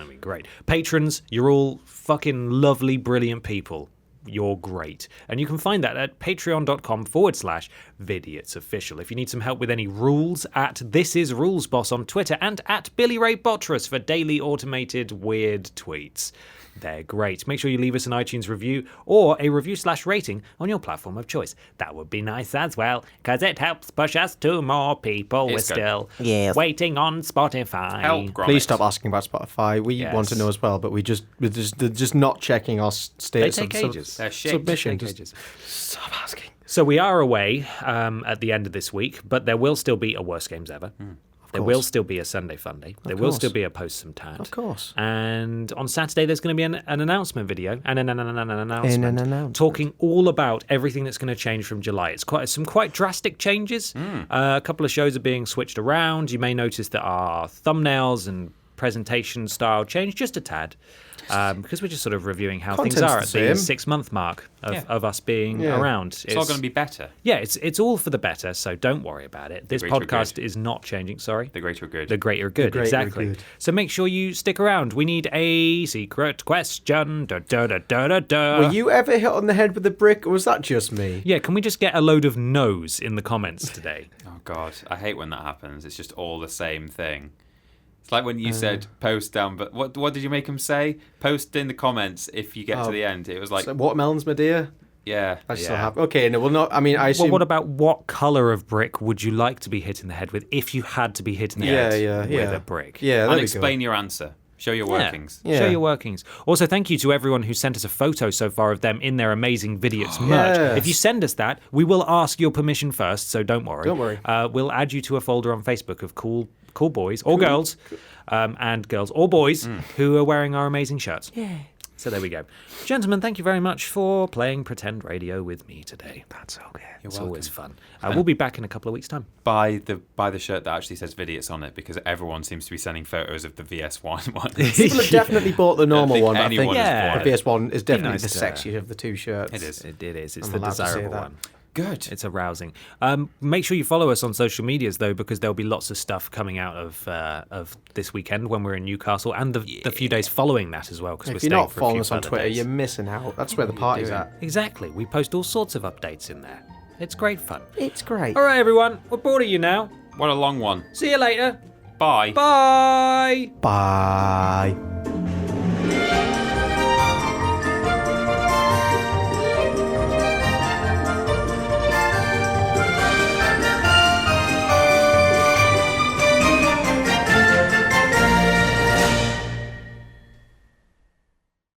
be great. Patrons, you're all fucking lovely, brilliant people. You're great. And you can find that at patreon.com/Vidiots official. If you need some help with any rules, at This Is Rules Boss on Twitter, and at Billy Ray Bottress for daily automated weird tweets. They're great. Make sure you leave us an iTunes review or a review/rating on your platform of choice. That would be nice as well, because it helps push us to more people. It's We're good. still waiting on Spotify. Help, Gromit. Please stop asking about Spotify. We Yes. want to know as well, but they're just not checking our They status take of ages. They're shit. submission. Take Just ages. stop asking. So we are away at the end of this week, but there will still be a Worst Games Ever. There will course. still be a Sunday Funday. There will course. still be a Post Some Tad. Of course. And on Saturday, there's going to be an announcement video and an announcement, announcement. talking all about everything that's going to change from July. It's some quite drastic changes. A couple of shows are being switched around. You may notice that our thumbnails and presentation style change just a tad. Because we're just sort of reviewing how things Content's are the at the same. 6-month mark of us being around. It's all going to be better. Yeah, it's all for the better, so don't worry about it. This greater podcast good. is not changing, sorry. The greater good. The greater good, greater exactly. good. So make sure you stick around. We need a secret question. Da, da, da, da, da, da. Were you ever hit on the head with a brick, or was that just me? Yeah, can we just get a load of no's in the comments today? Oh, God. I hate when that happens. It's just all the same thing. It's like when you said post down, but what did you make him say? Post in the comments if you get to the end. It was like, So watermelons, my dear. yeah. I still have. Okay, no, well, not. I mean, I assume. Well, what about what colour of brick would you like to be hit in the head with if you had to be hit in the head with a brick? Yeah, there And we go. explain your answer. Show your workings. Yeah. Show your workings. Also, thank you to everyone who sent us a photo so far of them in their amazing Vidiots merch. Yes. If you send us that, we will ask your permission first, so don't worry. Don't worry. We'll add you to a folder on Facebook of cool boys or girls, and girls or boys who are wearing our amazing shirts. Yeah. So there we go. Gentlemen, thank you very much for playing Pretend Radio with me today. That's okay. It's welcome. always fun. We'll be back in a couple of weeks' time. Buy the shirt that actually says Vidiots on it, because everyone seems to be sending photos of the VS1 one. People have definitely bought the normal one, but I think anyone has bought the it. PS1 is definitely nice the to- sexiest of the two shirts. It is. It is. It's I'm the allowed to say desirable that. one. Good. It's arousing. Make sure you follow us on social medias, though, because there'll be lots of stuff coming out of this weekend when we're in Newcastle, and the few days following that as well. Because we're If you're staying not for a following few us on further Twitter, days. you're missing out. That's where the party's at. Exactly. We post all sorts of updates in there. It's great fun. It's great. All right, everyone. We're bored of you now. What a long one. See you later. Bye. Bye. Bye.